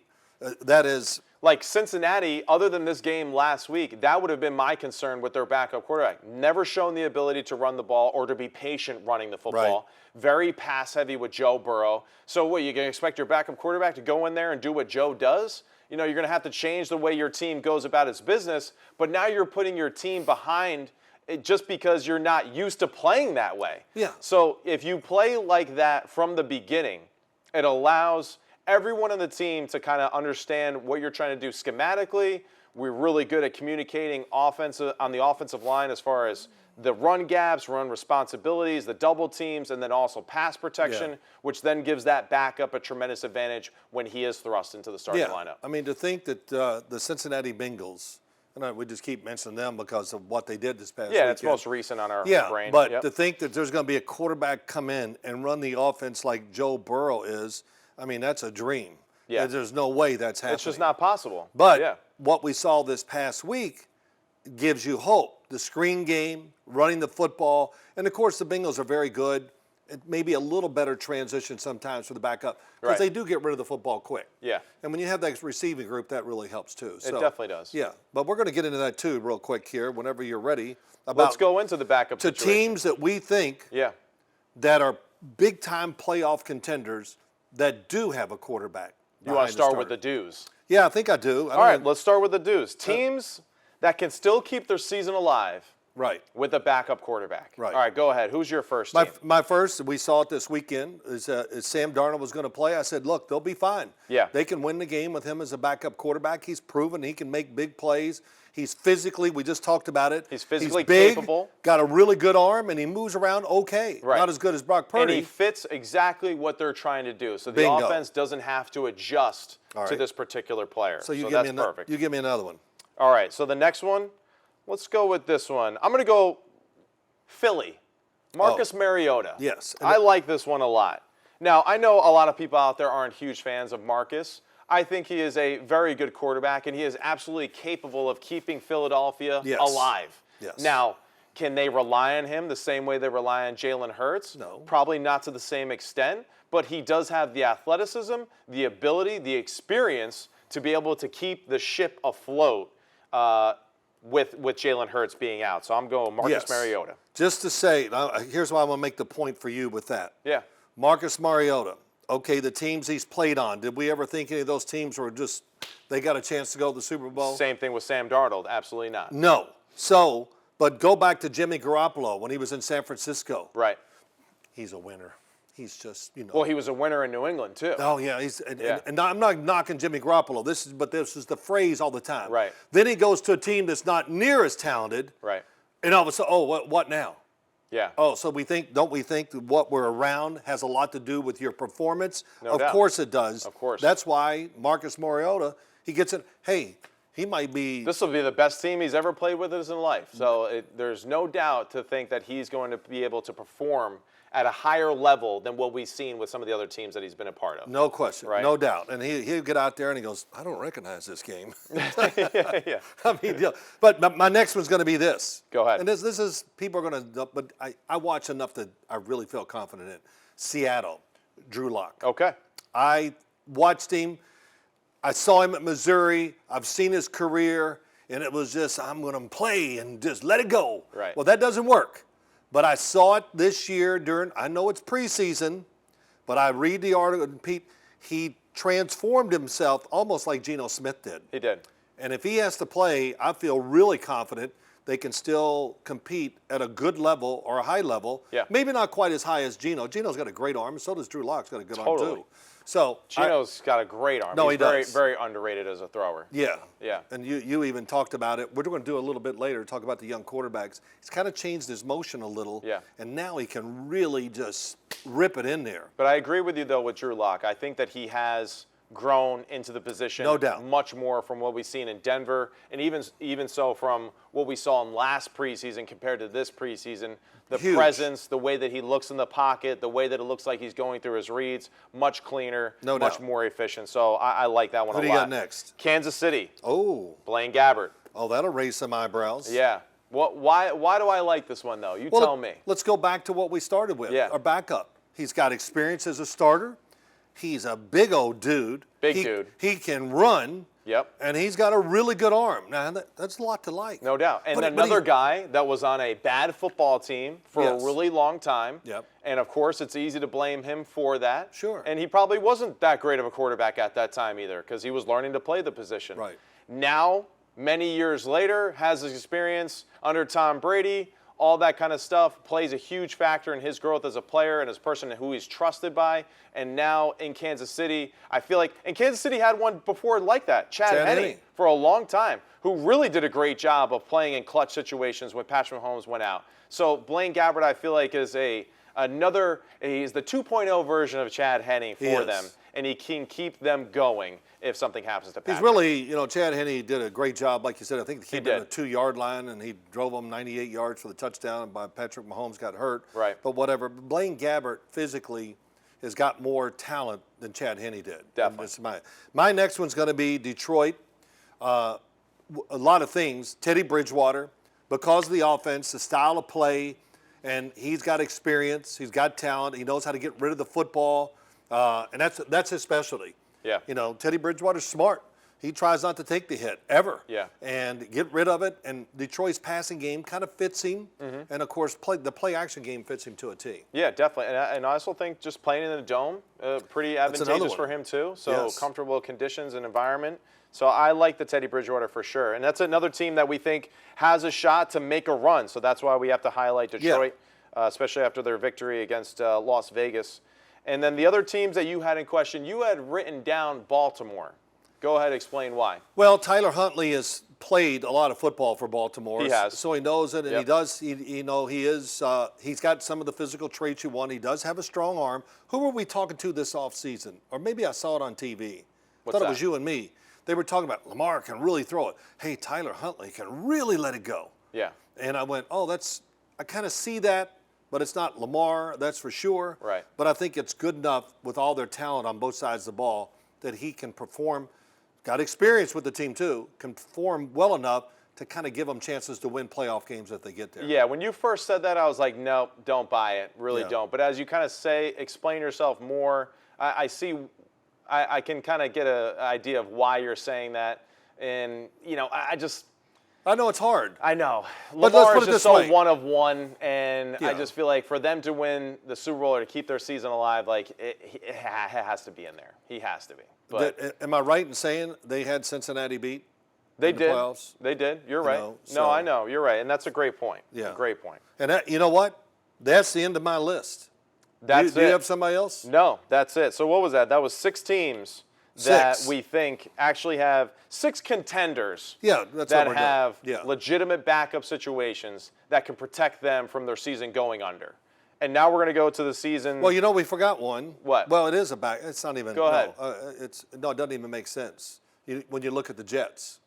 that is Like Cincinnati, other than this game last week, that would have been my concern with their backup quarterback. Never shown the ability to run the ball or to be patient running the football. Right. Very pass-heavy with Joe Burrow. So what, you going to expect your backup quarterback to go in there and do what Joe does? You know, you're going to have to change the way your team goes about its business, but now you're putting your team behind it just because you're not used to playing that way. Yeah. So if you play like that from the beginning, it allows everyone on the team to kind of understand what you're trying to do schematically. We're really good at communicating on the offensive line as far as the run gaps, run responsibilities, the double teams, and then also pass protection, which then gives that backup a tremendous advantage when he is thrust into the starting lineup. I mean, to think that the Cincinnati Bengals, and we just keep mentioning them because of what they did this past weekend. Yeah, it's most recent on our brain. But to think that there's going to be a quarterback come in and run the offense like Joe Burrow is, I mean, that's a dream. Yeah. There's no way that's happening. It's just not possible. But what we saw this past week gives you hope. The screen game, running the football, and, of course, the Bengals are very good. It may be a little better transition sometimes for the backup because they do get rid of the football quick. Yeah. And when you have that receiving group, that really helps too. It definitely does. Yeah. But we're going to get into that too real quick here whenever you're ready. Let's go into the backup situation. Teams that we think that are big-time playoff contenders that do have a quarterback. You want to start with the do's? Yeah, I think I do. All right, let's start with the do's. Teams that can still keep their season alive with a backup quarterback. Right. All right, go ahead. Who's your first team? My first, we saw it this weekend, is Sam Darnold was going to play. I said, look, they'll be fine. Yeah. They can win the game with him as a backup quarterback. He's proven he can make big plays. He's physically, we just talked about it. He's physically big, capable. Got a really good arm, and he moves around okay. Right. Not as good as Brock Purdy. And he fits exactly what they're trying to do. So the offense doesn't have to adjust to this particular player. So that's perfect. You give me another one. All right, so the next one, let's go with this one. I'm going to go Philly. Marcus Mariota. Yes. I like this one a lot. Now, I know a lot of people out there aren't huge fans of Marcus. I think he is a very good quarterback, and he is absolutely capable of keeping Philadelphia alive. Yes. Now, can they rely on him the same way they rely on Jalen Hurts? No. Probably not to the same extent, but he does have the athleticism, the ability, the experience to be able to keep the ship afloat with Jalen Hurts being out. So I'm going Marcus Mariota. Just to say, here's why I'm going to make the point for you with that. Yeah. Marcus Mariota. Okay, the teams he's played on, did we ever think any of those teams were just, they got a chance to go to the Super Bowl? Same thing with Sam Darnold. Absolutely not. No. So, but go back to Jimmy Garoppolo when he was in San Francisco. Right. He's a winner. He's just, Well, he was a winner in New England, too. Oh, yeah. And I'm not knocking Jimmy Garoppolo. This is the phrase all the time. Right. Then he goes to a team that's not near as talented. Right. And all of a sudden, what now? Yeah. Oh, so don't we think that what we're around has a lot to do with your performance? No doubt. Of course it does. Of course. That's why Marcus Mariota, he gets it. Hey, he might be. This will be the best team he's ever played with in his life. So there's no doubt to think that he's going to be able to perform at a higher level than what we've seen with some of the other teams that he's been a part of. No question, right? No doubt. And he'll get out there and he goes, I don't recognize this game. yeah. I mean, but my next one's going to be this. Go ahead. And this is, people are going to, but I watch enough that I really feel confident in. Seattle, Drew Lock. Okay. I watched him. I saw him at Missouri. I've seen his career. And it was just, I'm going to play and just let it go. Right. Well, that doesn't work. But I saw it this year I know it's preseason, but I read the article, and Pete, he transformed himself almost like Geno Smith did. He did. And if he has to play, I feel really confident they can still compete at a good level or a high level. Yeah. Maybe not quite as high as Geno. Geno's got a great arm, and so does Drew Lock's got a good arm too. So Geno's got a great arm. No, He's he does. Very underrated as a thrower. Yeah. Yeah. And you even talked about it. We're going to do a little bit later, talk about the young quarterbacks. He's kind of changed his motion a little. Yeah. And now he can really just rip it in there. But I agree with you, though, with Drew Lock. I think that he has grown into the position no doubt. Much more from what we've seen in Denver, and even so from what we saw in last preseason compared to this preseason. The Huge. Presence, the way that he looks in the pocket, the way that it looks like he's going through his reads, much cleaner, no much doubt. more efficient. So I like that one a lot. Who do you got next? Kansas City. Oh. Blaine Gabbert. Oh, that'll raise some eyebrows. Yeah. Why do I like this one, though? You tell me. Let's go back to what we started with, Yeah. our backup. He's got experience as a starter. He's a big old dude. Big dude. He can run. Yep. And he's got a really good arm. Now, that's a lot to like. No doubt. And another guy that was on a bad football team for a really long time. Yep. And, of course, it's easy to blame him for that. Sure. And he probably wasn't that great of a quarterback at that time either because he was learning to play the position. Right. Now, many years later, has his experience under Tom Brady, all that kind of stuff plays a huge factor in his growth as a player and as a person who he's trusted by. And now in Kansas City, I feel like, and Kansas City had one before like that, Chad Henne, for a long time, who really did a great job of playing in clutch situations when Patrick Mahomes went out. So Blaine Gabbert, I feel like, is he's the 2.0 version of Chad Henne for them. And he can keep them going if something happens to Patrick. He's really, Chad Henne did a great job, like you said. I think he came in the 2-yard line, and he drove them 98 yards for the touchdown. By Patrick Mahomes got hurt. Right. But whatever. Blaine Gabbert physically has got more talent than Chad Henne did. Definitely. My next one's going to be Detroit. A lot of things. Teddy Bridgewater, because of the offense, the style of play, and he's got experience. He's got talent. He knows how to get rid of the football. And that's his specialty. Yeah. Teddy Bridgewater's smart. He tries not to take the hit ever. Yeah. And get rid of it. And Detroit's passing game kind of fits him. Mm-hmm. And of course, the play-action game fits him to a T. Yeah, definitely. And I also think just playing in the dome, pretty advantageous for him too. So comfortable conditions and environment. So I like the Teddy Bridgewater for sure. And that's another team that we think has a shot to make a run. So that's why we have to highlight Detroit, especially after their victory against Las Vegas. And then the other teams that you had in question, you had written down Baltimore. Go ahead, explain why. Well, Tyler Huntley has played a lot of football for Baltimore. He has. So he knows it, and he does. He's got some of the physical traits you want. He does have a strong arm. Who were we talking to this offseason? Or maybe I saw it on TV. I thought it was you and me. They were talking about Lamar can really throw it. Hey, Tyler Huntley can really let it go. Yeah. And I went, I kind of see that. But it's not Lamar, that's for sure. Right. But I think it's good enough with all their talent on both sides of the ball that he can perform, got experience with the team too, can perform well enough to kind of give them chances to win playoff games if they get there. Yeah, when you first said that, I was like, no, don't buy it. Really don't. But as you kind of explain yourself more, I can kind of get an idea of why you're saying that. And, I know it's hard. I know. But Lamar let's is just so one of one, and I just feel like for them to win the Super Bowl or to keep their season alive, it has to be in there. He has to be. But am I right in saying they had Cincinnati beat? They did. The playoffs? They did. You're right. No, I know. You're right, and that's a great point. Yeah. Great point. And you know what? That's the end of my list. Do you have somebody else? No, that's it. So what was that? That was 6 teams. That we think actually have 6 contenders that have legitimate backup situations that can protect them from their season going under. And now we're going to go to the season. Well, we forgot one. What? Well, it is a back. It's not even. Go ahead. It doesn't even make sense when you look at the Jets.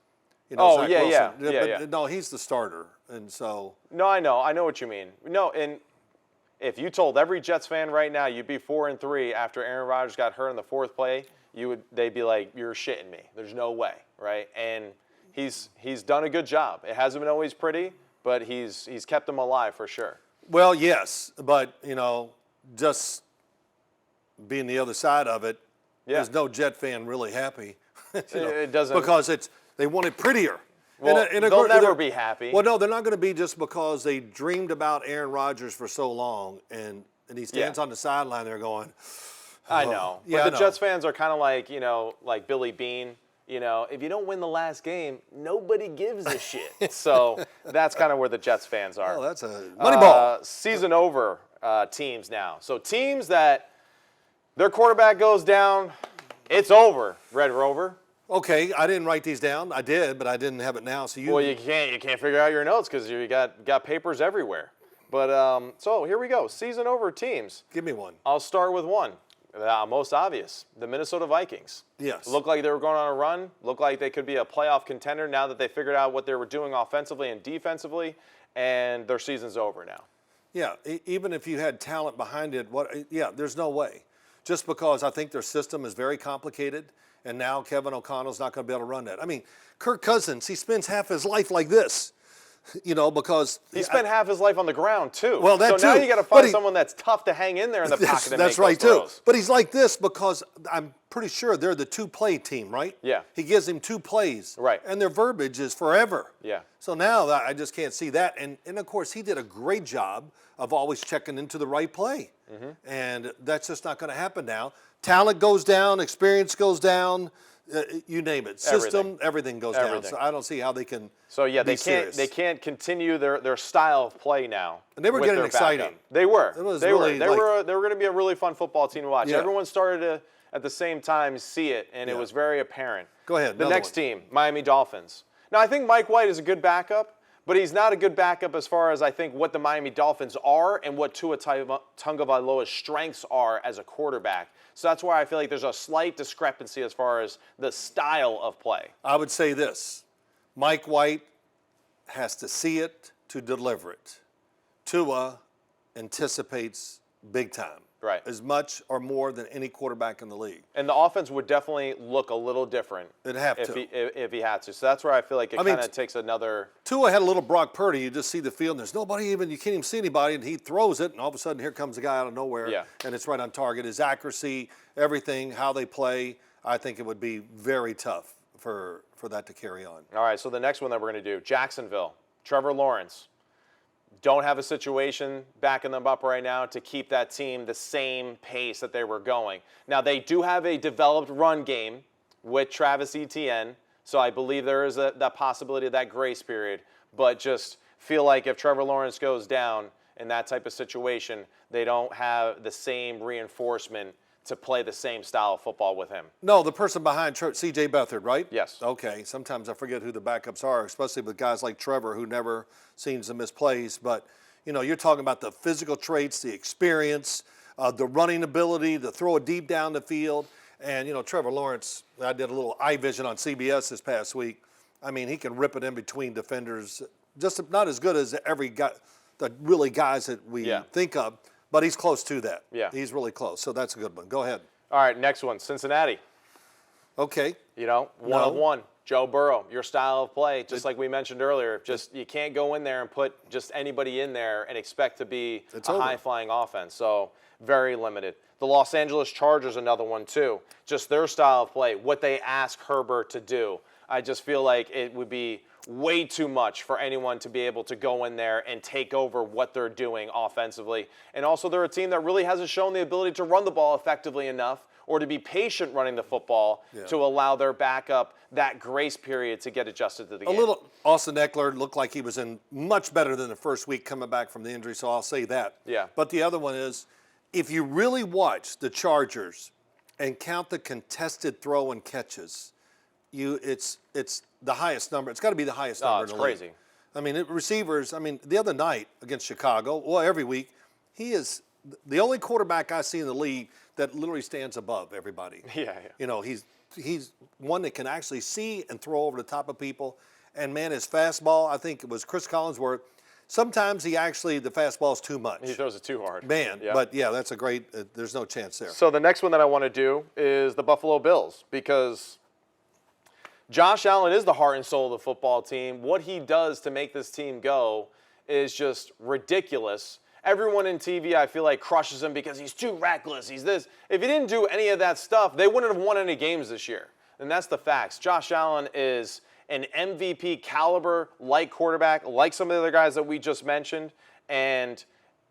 Zach Wilson. Yeah. No, he's the starter, and so. No, I know what you mean. No, and if you told every Jets fan right now you'd be 4-3 after Aaron Rodgers got hurt in the 4th play, they'd be like, you're shitting me. There's no way, right? And he's done a good job. It hasn't been always pretty, but he's kept them alive for sure. Well, yes, but just being the other side of it, there's no Jet fan really happy. It doesn't because they want it prettier. Well, they'll never be happy. Well, no, they're not going to be just because they dreamed about Aaron Rodgers for so long, and he stands on the sideline there going. I know. But the Jets fans are kind of like Billy Beane. If you don't win the last game, nobody gives a shit. So that's kind of where the Jets fans are. Oh, that's a money ball. Season over teams now. So teams that their quarterback goes down, it's over, Red Rover. Okay, I didn't write these down. I did, but I didn't have it now. So Well, you can't figure out your notes because you got papers everywhere. But so here we go. Season over teams. Give me one. I'll start with one. Most obvious, the Minnesota Vikings. Yes. Looked like they were going on a run. Looked like they could be a playoff contender now that they figured out what they were doing offensively and defensively, and their season's over now. Yeah, even if you had talent behind it, there's no way. Just because I think their system is very complicated, and now Kevin O'Connell's not going to be able to run that. I mean, Kirk Cousins, he spends half his life like this. Because he spent half his life on the ground too. Well, that so now you got to find someone that's tough to hang in there in the pocket. That's right too. But he's like this because pretty sure they're the two-play team, right? Yeah. He gives him 2 plays. Right. And their verbiage is forever. Yeah. So now I just can't see that. And of course, he did a great job of always checking into the right play. Mm-hmm. And that's just not going to happen now. Talent goes down, experience goes down, you name it. System, everything goes down. So I don't see how they can. So yeah, be they can't continue their style of play now. And they were getting exciting. Backup. They were. They were going to be a really fun football team to watch. Yeah. Everyone started to at the same time see it, and it was very apparent. Go ahead. The next team, Miami Dolphins. Now I think Mike White is a good backup, but he's not a good backup as far as I think what the Miami Dolphins are and what Tua Tagovailoa's strengths are as a quarterback. So that's why I feel like there's a slight discrepancy as far as the style of play. I would say this. Mike White has to see it to deliver it. Tua anticipates big time. Right. As much or more than any quarterback in the league. And the offense would definitely look a little different. It'd have if he had to. So that's where I feel like it kind of takes another. Tua had a little Brock Purdy. You just see the field, and there's nobody even, you can't even see anybody, and he throws it, and all of a sudden here comes a guy out of nowhere, and it's right on target. His accuracy, everything, how they play, I think it would be very tough for that to carry on. All right, so the next one that we're going to do, Jacksonville, Trevor Lawrence. Don't have a situation backing them up right now to keep that team the same pace that they were going. Now, they do have a developed run game with Travis Etienne, so I believe there is that possibility of that grace period. But just feel like if Trevor Lawrence goes down in that type of situation, they don't have the same reinforcement to play the same style of football with him. No, the person behind CJ Beathard, right? Yes. Okay. Sometimes I forget who the backups are, especially with guys like Trevor who never seems to miss plays. But, you're talking about the physical traits, the experience, the running ability, the throw it deep down the field. And, Trevor Lawrence, I did a little eye vision on CBS this past week. I mean, he can rip it in between defenders. Just not as good as every guy, the really guys that we think of. But he's close to that. Yeah. He's really close. So that's a good one. Go ahead. All right, next one, Cincinnati. Okay. One of one. Joe Burrow, your style of play, just like we mentioned earlier, you can't go in there and put just anybody in there and expect to be high-flying offense. So very limited. The Los Angeles Chargers, another one too. Just their style of play, what they ask Herbert to do. I just feel like it would be way too much for anyone to be able to go in there and take over what they're doing offensively. And also they're a team that really hasn't shown the ability to run the ball effectively enough or to be patient running the football to allow their backup that grace period to get adjusted to the game. A little Austin Eckler looked like he was in much better than the first week coming back from the injury, so I'll say that. Yeah. But the other one is, if you really watch the Chargers and count the contested throw and catches, it's the highest number. It's got to be the highest number in the league. It's crazy. I mean, receivers, the other night against Chicago, every week, he is the only quarterback I see in the league that literally stands above everybody. Yeah. He's one that can actually see and throw over the top of people. And, man, his fastball, I think it was Chris Collinsworth, sometimes the fastball is too much. He throws it too hard. Man, but, that's a great there's no chance there. So the next one that I want to do is the Buffalo Bills, because Josh Allen is the heart and soul of the football team. What he does to make this team go is just ridiculous. Everyone in TV, I feel like, crushes him because he's too reckless. He's this. If he didn't do any of that stuff, they wouldn't have won any games this year. And that's the facts. Josh Allen is an MVP caliber like quarterback, like some of the other guys that we just mentioned, and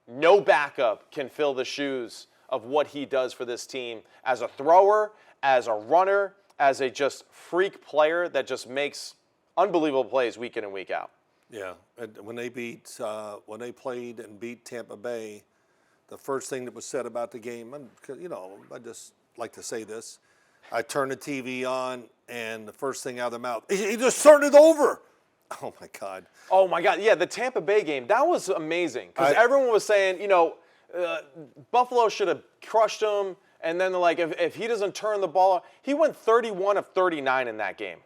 no backup can fill the shoes of what he does for this team as a thrower, as a runner, as a just freak player that just makes unbelievable plays week in and week out. Yeah, and when they played and beat Tampa Bay, the first thing that was said about the game, I just like to say this. I turned the TV on, and the first thing out of their mouth, he just turned it over. Oh, my God. Oh, my God. Yeah, the Tampa Bay game, that was amazing. Because everyone was saying, Buffalo should have crushed him. And then they're like, if he doesn't turn the ball, he went 31 of 39 in that game,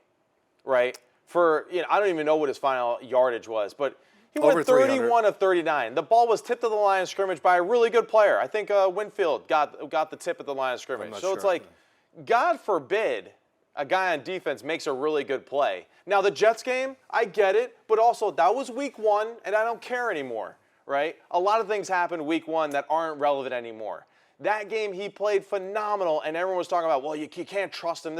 right? I don't even know what his final yardage was, but he went 31 of 39. The ball was tipped to the line of scrimmage by a really good player. I think Winfield got the tip at the line of scrimmage. So it's like, God forbid a guy on defense makes a really good play. Now, the Jets game, I get it, but also that was week one, and I don't care anymore, right? A lot of things happened week one that aren't relevant anymore. That game he played phenomenal, and everyone was talking about, well, you can't trust him.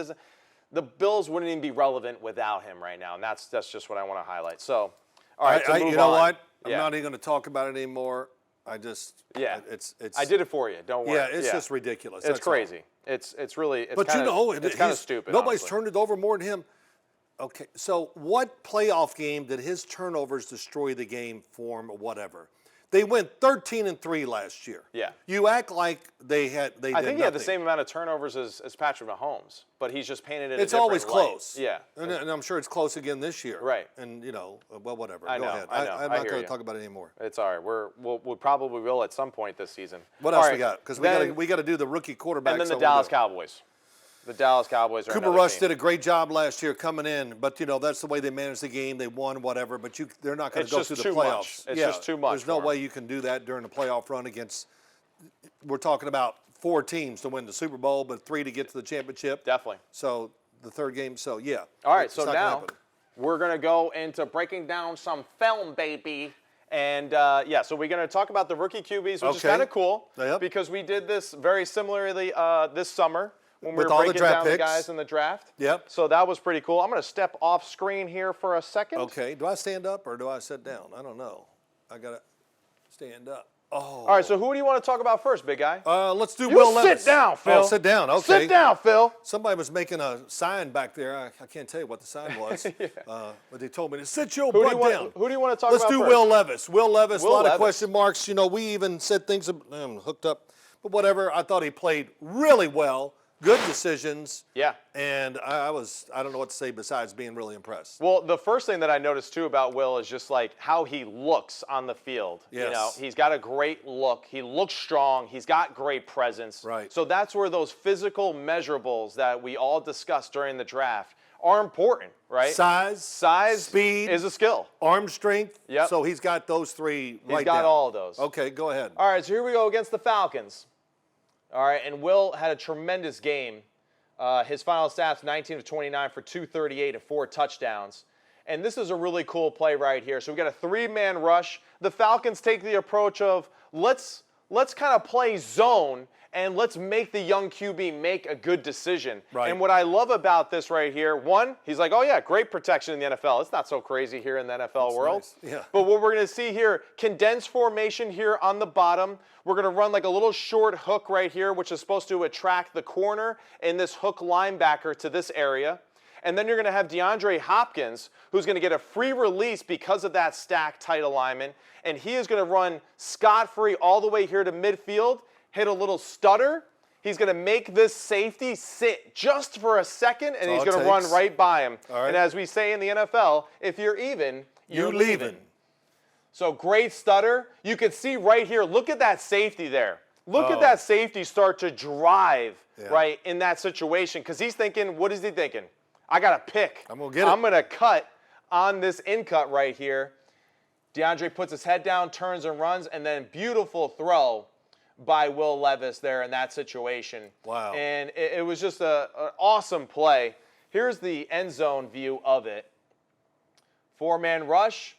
The Bills wouldn't even be relevant without him right now, and that's just what I want to highlight. So, all right, so move you know on. what? I'm not even going to talk about it anymore. I did it for you. Don't worry. Yeah, it's just ridiculous. It's crazy. It's really it's kind of stupid. Nobody's honestly. turned it over more than him. Okay, so what playoff game did his turnovers destroy the game for him or whatever? They went 13-3 last year. Yeah. You act like they I think did he had the nothing. same amount of turnovers as Patrick Mahomes, but he's just painted it. It's always close. Yeah. And I'm sure it's close again this year. Right. And well, whatever. I Go know, ahead. I know. I'm I not hear going you. to talk about it anymore. It's all right. We probably will at some point this season. What All else right, we got? Because we got to do the rookie quarterback. And then the Dallas Cowboys. The Dallas Cowboys are Cooper Rush did a great job last year coming in, but that's the way they managed the game. They won, whatever. But they're not going to go through the playoffs. It's just too much. There's no way you can do that during a playoff run against. We're talking about 4 teams to win the Super Bowl, but 3 to get to the championship. Definitely. So the third game. So yeah. All right. So now we're going to go into breaking down some film, baby. And, so we're going to talk about the rookie QBs, which is kind of cool because we did this very similarly this summer when we were breaking down the guys in the draft. Yep. So that was pretty cool. I'm going to step off screen here for a second. Okay. Do I stand up or do I sit down? I don't know. I got to stand up. Oh. All right, so who do you want to talk about first, big guy? Let's do Will Levis. Sit down, Phil. Oh, sit down. Okay. Sit down, Phil. Somebody was making a sign back there. I can't tell you what the sign was, but they told me to sit your butt down. Who do you want to talk Let's about do first? Will Levis. Will Levis, a lot Levis. of question marks. We even said things hooked up, but whatever. I thought he played really well. Good decisions. Yeah. And I don't know what to say besides being really impressed. Well, the first thing that I noticed, too, about Will is just, like, how he looks on the field. Yes. He's got a great look. He looks strong. He's got great presence. Right. So that's where those physical measurables that we all discussed during the draft are important, right? Size, speed is a skill. Arm strength. Yep. So he's got those 3 right He's got down. all of those. Okay, go ahead. All right, so here we go against the Falcons. All right, and Will had a tremendous game. His final stats, 19 of 29 for 238 and 4 touchdowns. And this is a really cool play right here. So we got a 3-man rush. The Falcons take the approach of let's kind of play zone and let's make the young QB make a good decision. Right. And what I love about this right here, one, he's like, oh yeah, great protection in the NFL. It's not so crazy here in the NFL world. Nice. Yeah. But what we're going to see here, condensed formation here on the bottom. We're going to run like a little short hook right here, which is supposed to attract the corner and this hook linebacker to this area. And then you're going to have DeAndre Hopkins, who's going to get a free release because of that stack tight alignment. And he is going to run scot-free all the way here to midfield, hit a little stutter. He's going to make this safety sit just for a second, and he's going to run right by him. All right. And as we say in the NFL, if you're even, you're leaving. So great stutter. You can see right here, look at that safety there. Look at that safety start to drive, right, in that situation. Because he's thinking, what is he thinking? I got to pick. I'm going to get it. I'm going to cut on this in cut right here. DeAndre puts his head down, turns and runs, and then beautiful throw by Will Levis there in that situation. Wow. And it was just an awesome play. Here's the end zone view of it. 4-man rush.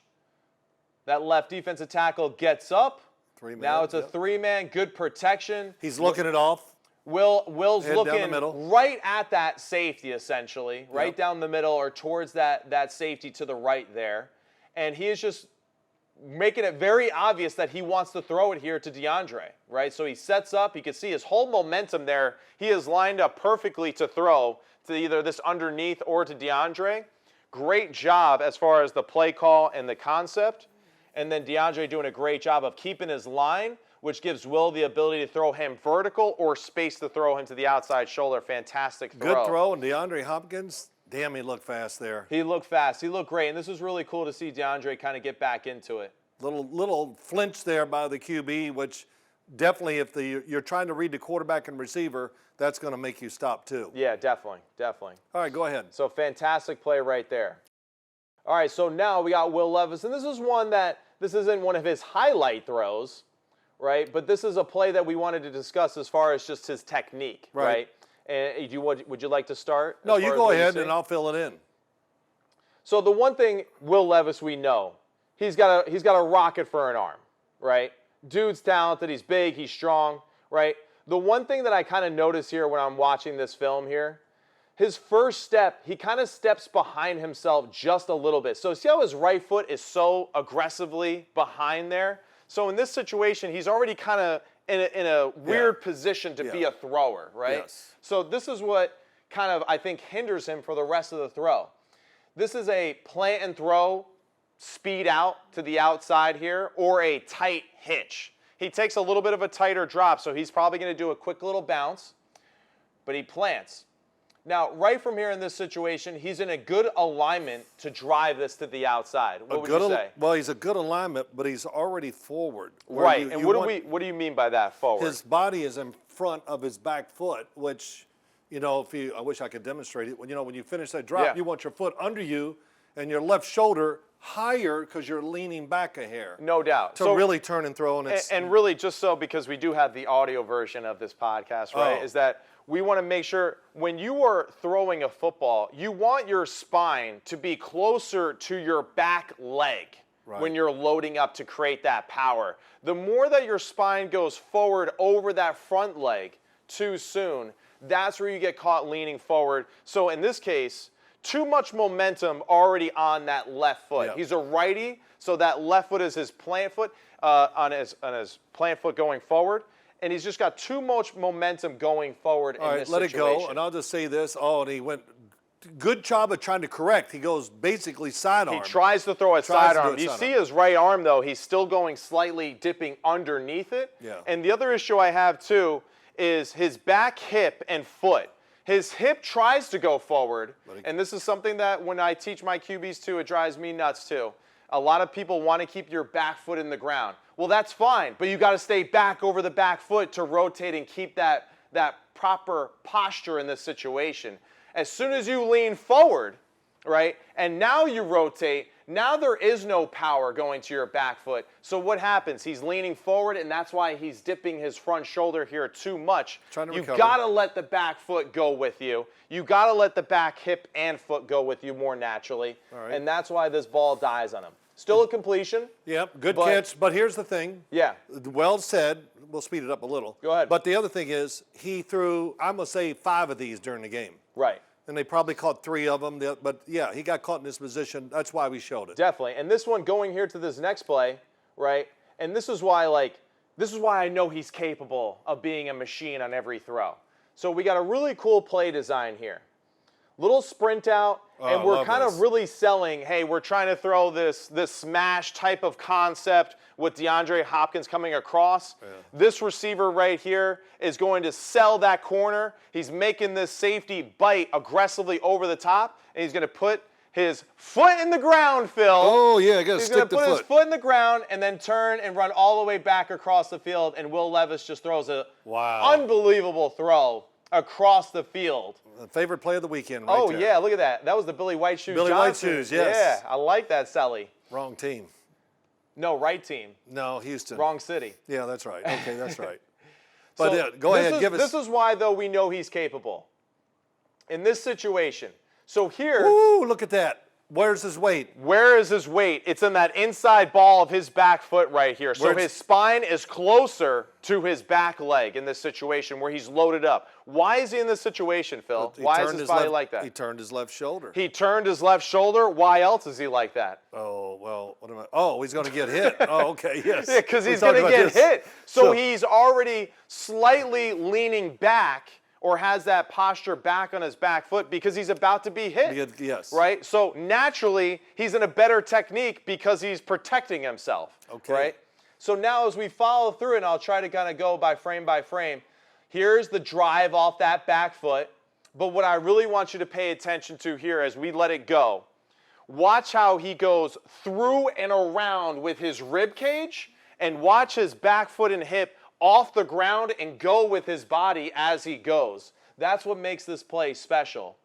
That left defensive tackle gets up. 3-man, now it's a 3-man, good protection. He's looking it off. Will's Head down the looking middle. right at that safety, essentially, right down the middle or towards that safety to the right there. And he is just making it very obvious that he wants to throw it here to DeAndre, right? So he sets up. You can see his whole momentum there. He is lined up perfectly to throw to either this underneath or to DeAndre. Great job as far as the play call and the concept. And then DeAndre doing a great job of keeping his line, which gives Will the ability to throw him vertical or space to throw him to the outside shoulder. Fantastic throw. Good throw, and DeAndre Hopkins, damn, he looked fast there. He looked fast. He looked great, and this was really cool to see DeAndre kind of get back into it. Little flinch there by the QB, which definitely if you're trying to read the quarterback and receiver, that's going to make you stop too. Yeah, definitely. All right, go ahead. So fantastic play right there. All right, so now we got Will Levis, and this isn't one of his highlight throws, right? But this is a play that we wanted to discuss as far as just his technique, right? And would you like to start? No, you go ahead, and I'll fill it in. So the one thing, Will Levis, we know, he's got a rocket for an arm, right? Dude's talented, he's big, he's strong, right? The one thing that I kind of notice here when I'm watching this film here, his first step, he kind of steps behind himself just a little bit. So see how his right foot is so aggressively behind there? So in this situation, he's already kind of in a weird position to be a thrower, right? Yes. So this is what kind of, I think, hinders him for the rest of the throw. This is a plant and throw, speed out to the outside here, or a tight hitch. He takes a little bit of a tighter drop, so he's probably going to do a quick little bounce, but he plants. Now, right from here in this situation, he's in a good alignment to drive this to the outside. What would you say? Well, he's a good alignment, but he's already forward. Right, and what do you mean by that, forward? His body is in front of his back foot, which, I wish I could demonstrate it. When you finish that drop, you want your foot under you and your left shoulder higher because you're leaning back a hair. No doubt. To really turn and throw. And really, just so, because we do have the audio version of this podcast, right, is that we want to make sure when you are throwing a football, you want your spine to be closer to your back leg when you're loading up to create that power. The more that your spine goes forward over that front leg too soon, that's where you get caught leaning forward. So in this case, too much momentum already on that left foot. Yep. He's a righty, so that left foot is his plant foot, on his plant foot going forward. And he's just got too much momentum going forward in this situation. Let it go, and I'll just say this. And he went good job of trying to correct. He goes basically sidearm. He tries to throw a sidearm. You see his right arm, though. He's still going slightly dipping underneath it. Yeah. And the other issue I have, too, is his back hip and foot. His hip tries to go forward, and this is something that when I teach my QBs, too, it drives me nuts, too. A lot of people want to keep your back foot in the ground. Well, that's fine, but you got to stay back over the back foot to rotate and keep that proper posture in this situation. As soon as you lean forward, right, and now you rotate, now there is no power going to your back foot. So what happens? He's leaning forward, and that's why he's dipping his front shoulder here too much. You've got to let the back foot go with you. You got to let the back hip and foot go with you more naturally, and that's why this ball dies on him. Still a completion. Yep, good catch. But here's the thing. Yeah. Well said. We'll speed it up a little. Go ahead. But the other thing is he threw, I'm going to say, 5 of these during the game. Right. And they probably caught 3 of them. But, yeah, he got caught in this position. That's why we showed it. Definitely. And this one going here to this next play, right, and this is why I know he's capable of being a machine on every throw. So we got a really cool play design here. Little sprint out, and we're kind of really selling, hey, we're trying to throw this smash type of concept with DeAndre Hopkins coming across. Yeah. This receiver right here is going to sell that corner. He's making this safety bite aggressively over the top, and he's going to put his foot in the ground, Phil. Oh, yeah, I got to stick the foot. He's going to put his foot in the ground and then turn and run all the way back across the field, and Will Levis just throws a unbelievable throw across the field. Favorite play of the weekend right there. Yeah, look at that. That was the Billy White Shoes Billy White Shoes, yes. Yeah, I like that, Sully. Wrong team. No, right team. No, Houston. Wrong city. Yeah, that's right. Okay, that's right. But go ahead, give us. This is why, though, we know he's capable. In this situation. So here. Ooh, look at that. Where's his weight? Where is his weight? It's in that inside ball of his back foot right here. So his spine is closer to his back leg in this situation where he's loaded up. Why is he in this situation, Phil? Why is his body like that? He turned his left shoulder. He turned his left shoulder. Why else is he like that? Oh, well, what am I? Oh, he's going to get hit. Oh, okay, yes. Yeah, because he's going to get hit. So he's already slightly leaning back, or has that posture back on his back foot because he's about to be hit. Yes. Right? So naturally, he's in a better technique because he's protecting himself. Okay. Right? So now as we follow through, and I'll try to kind of go by frame, here's the drive off that back foot. But what I really want you to pay attention to here as we let it go, watch how he goes through and around with his rib cage, and watch his back foot and hip off the ground and go with his body as he goes. That's what makes this play special.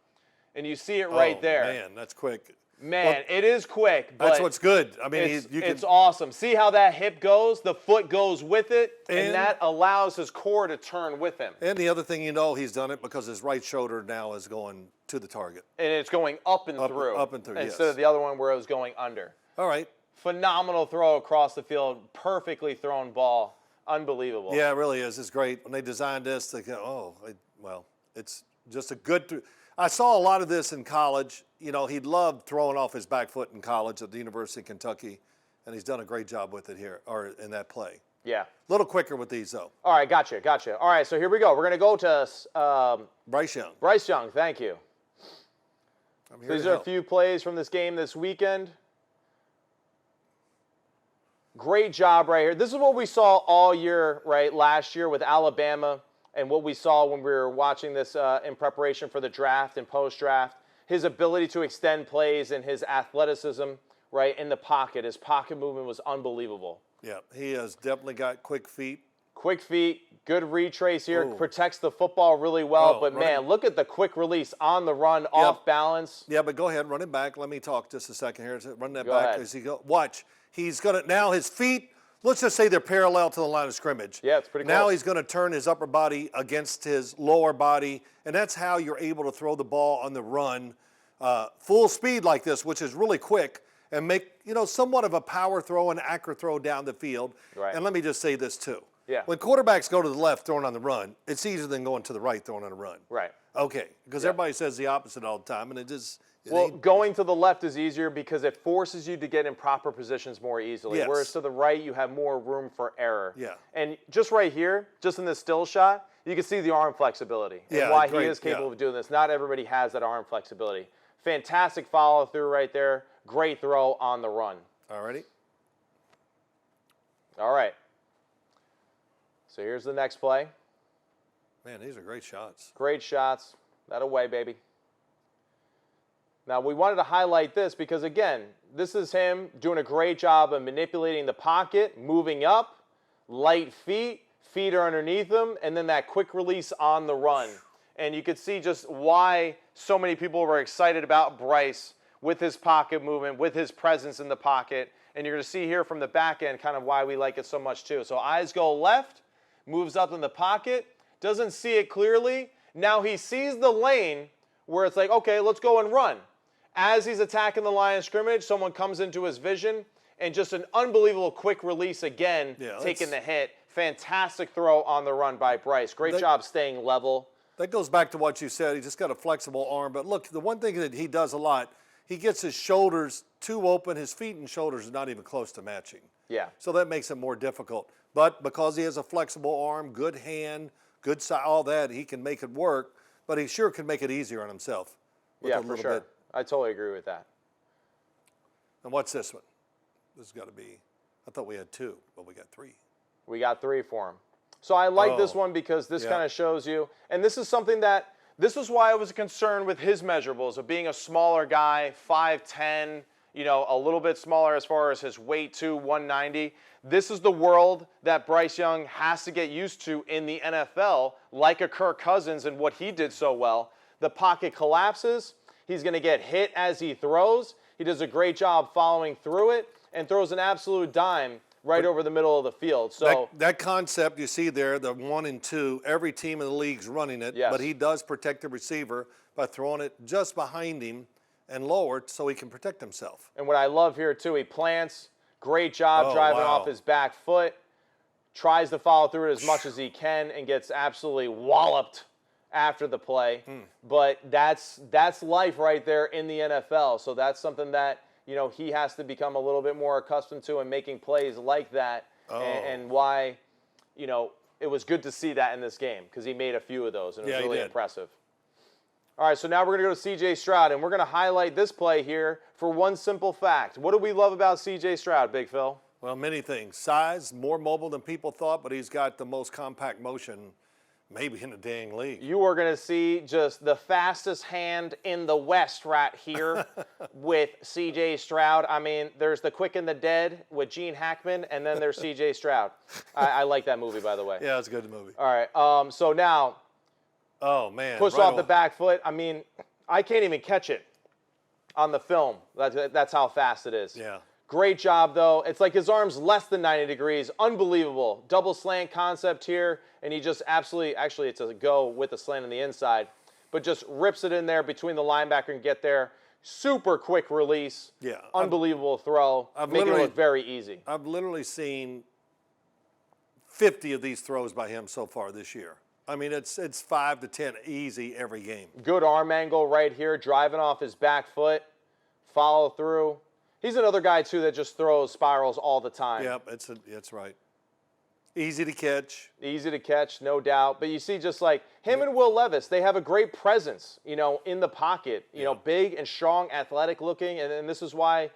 And you see it right there. Man, that's quick. Man, it is quick. But that's what's good. I mean, it's awesome. See how that hip goes? The foot goes with it, and that allows his core to turn with him. And the other thing, he's done it because his right shoulder now is going to the target. And it's going up and through. Up and through, instead of the other one where it was going under. All right. Phenomenal throw across the field. Perfectly thrown ball Unbelievable. Yeah, it really is. It's great. When they designed this, they go, it's just a good. I saw a lot of this in college. You know, he loved throwing off his back foot in college at the University of Kentucky, and he's done a great job with it here, or in that play. Yeah. A little quicker with these, though. All right, gotcha. All right, so here we go. We're going to go to Bryce Young. Bryce Young, thank you. These are a few plays from this game this weekend. Great job right here. This is what we saw all year, right, last year with Alabama, and what we saw when we were watching this in preparation for the draft and post-draft. His ability to extend plays and his athleticism, right, in the pocket. His pocket movement was unbelievable. Yeah, he has definitely got quick feet. Quick feet, good retrace here, protects the football really well. But, man, look at the quick release on the run, off balance. Yeah, but go ahead, run it back. Let me talk just a second here. Run that Go back ahead. as he go. Watch. He's going to, now his feet, let's just say they're parallel to the line of scrimmage. Yeah, it's pretty Now close. he's going to turn his upper body against his lower body, and that's how you're able to throw the ball on the run full speed like this, which is really quick, and make, somewhat of a power throw and accurate throw down the field. Right. And let me just say this, too. Yeah. When quarterbacks go to the left throwing on the run, it's easier than going to the right throwing on the run. Right. Okay, because everybody says the opposite all the time, and it just going to the left is easier because it forces you to get in proper positions more easily. Yes. Whereas to the right, you have more room for error. Yeah. And just right here, just in this still shot, you can see the arm flexibility and why he is capable of doing this. Not everybody has that arm flexibility. Fantastic follow through right there. Great throw on the run. Alrighty. All right. So here's the next play. Man, these are great shots. Great shots. That away, baby. Now, we wanted to highlight this because, again, this is him doing a great job of manipulating the pocket, moving up, light feet are underneath him, and then that quick release on the run. And you could see just why so many people were excited about Bryce with his pocket movement, with his presence in the pocket. And you're going to see here from the back end kind of why we like it so much too. So eyes go left, moves up in the pocket, doesn't see it clearly. Now he sees the lane where it's like, okay, let's go and run. As he's attacking the line of scrimmage, someone comes into his vision, and just an unbelievable quick release again, taking the hit. Fantastic throw on the run by Bryce. Great job staying level. That goes back to what you said. He just got a flexible arm. But look, the one thing that he does a lot, he gets his shoulders too open. His feet and shoulders are not even close to matching. Yeah. So that makes it more difficult. But because he has a flexible arm, good hand, good side, all that, he can make it work. But he sure can make it easier on himself. Yeah, for sure. I totally agree with that. And what's this one? This has got to be, I thought we had two, but we got three. We got three for him. So I like this one because this kind of shows you, and this is something that, this is why I was concerned with his measurables of being a smaller guy, 5'10", a little bit smaller as far as his weight too, 190. This is the world that Bryce Young has to get used to in the NFL, like a Kirk Cousins and what he did so well. The pocket collapses. He's going to get hit as he throws. He does a great job following through it and throws an absolute dime right over the middle of the field. So that concept you see there, the 1 and 2, every team in the league's running it, but he does protect the receiver by throwing it just behind him and lower so he can protect himself. And what I love here too, he plants. Great job driving off his back foot. Tries to follow through it as much as he can and gets absolutely walloped after the play. But that's life right there in the NFL. So that's something that, he has to become a little bit more accustomed to and making plays like that. And why, it was good to see that in this game because he made a few of those and it was really impressive. All right, so now we're going to go to CJ Stroud, and we're going to highlight this play here for one simple fact. What do we love about CJ Stroud, Big Phil? Well, many things. Size, more mobile than people thought, but he's got the most compact motion maybe in the dang league. You are going to see just the fastest hand in the West right here with CJ Stroud. I mean, there's The Quick and the Dead with Gene Hackman, and then there's CJ Stroud. I like that movie, by the way. Yeah, it's a good movie. All right, so now, push off the back foot. I mean, I can't even catch it on the film. That's how fast it is. Yeah. Great job, though. It's like his arm's less than 90 degrees. Unbelievable. Double slant concept here, and he just absolutely, actually it's a go with the slant on the inside, but just rips it in there between the linebacker and get there. Super quick release. Yeah. Unbelievable throw. Make it look very easy. I've literally seen 50 of these throws by him so far this year. I mean, it's 5 to 10 easy every game. Good arm angle right here, driving off his back foot, follow through. He's another guy, too, that just throws spirals all the time. Yep, it's right. Easy to catch. Easy to catch, no doubt. But you see, just like him and Will Levis, they have a great presence, in the pocket, big and strong, athletic looking. And this is why,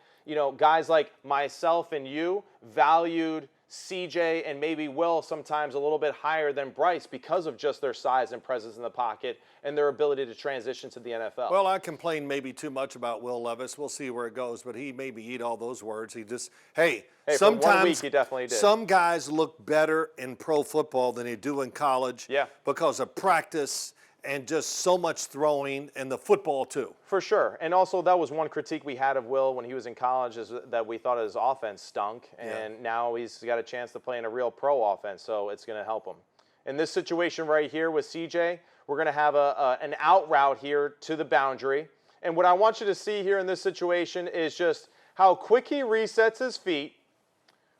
guys like myself and you valued CJ and maybe Will sometimes a little bit higher than Bryce because of just their size and presence in the pocket and their ability to transition to the NFL. Well, I complain maybe too much about Will Levis. We'll see where it goes, but he maybe eat all those words. He just, sometimes for 1 week he definitely did. Some guys look better in pro football than they do in college because of practice and just so much throwing and the football too. For sure. And also that was one critique we had of Will when he was in college is that we thought his offense stunk. And now he's got a chance to play in a real pro offense, so it's going to help him. In this situation right here with CJ, we're going to have an out route here to the boundary. And what I want you to see here in this situation is just how quick he resets his feet,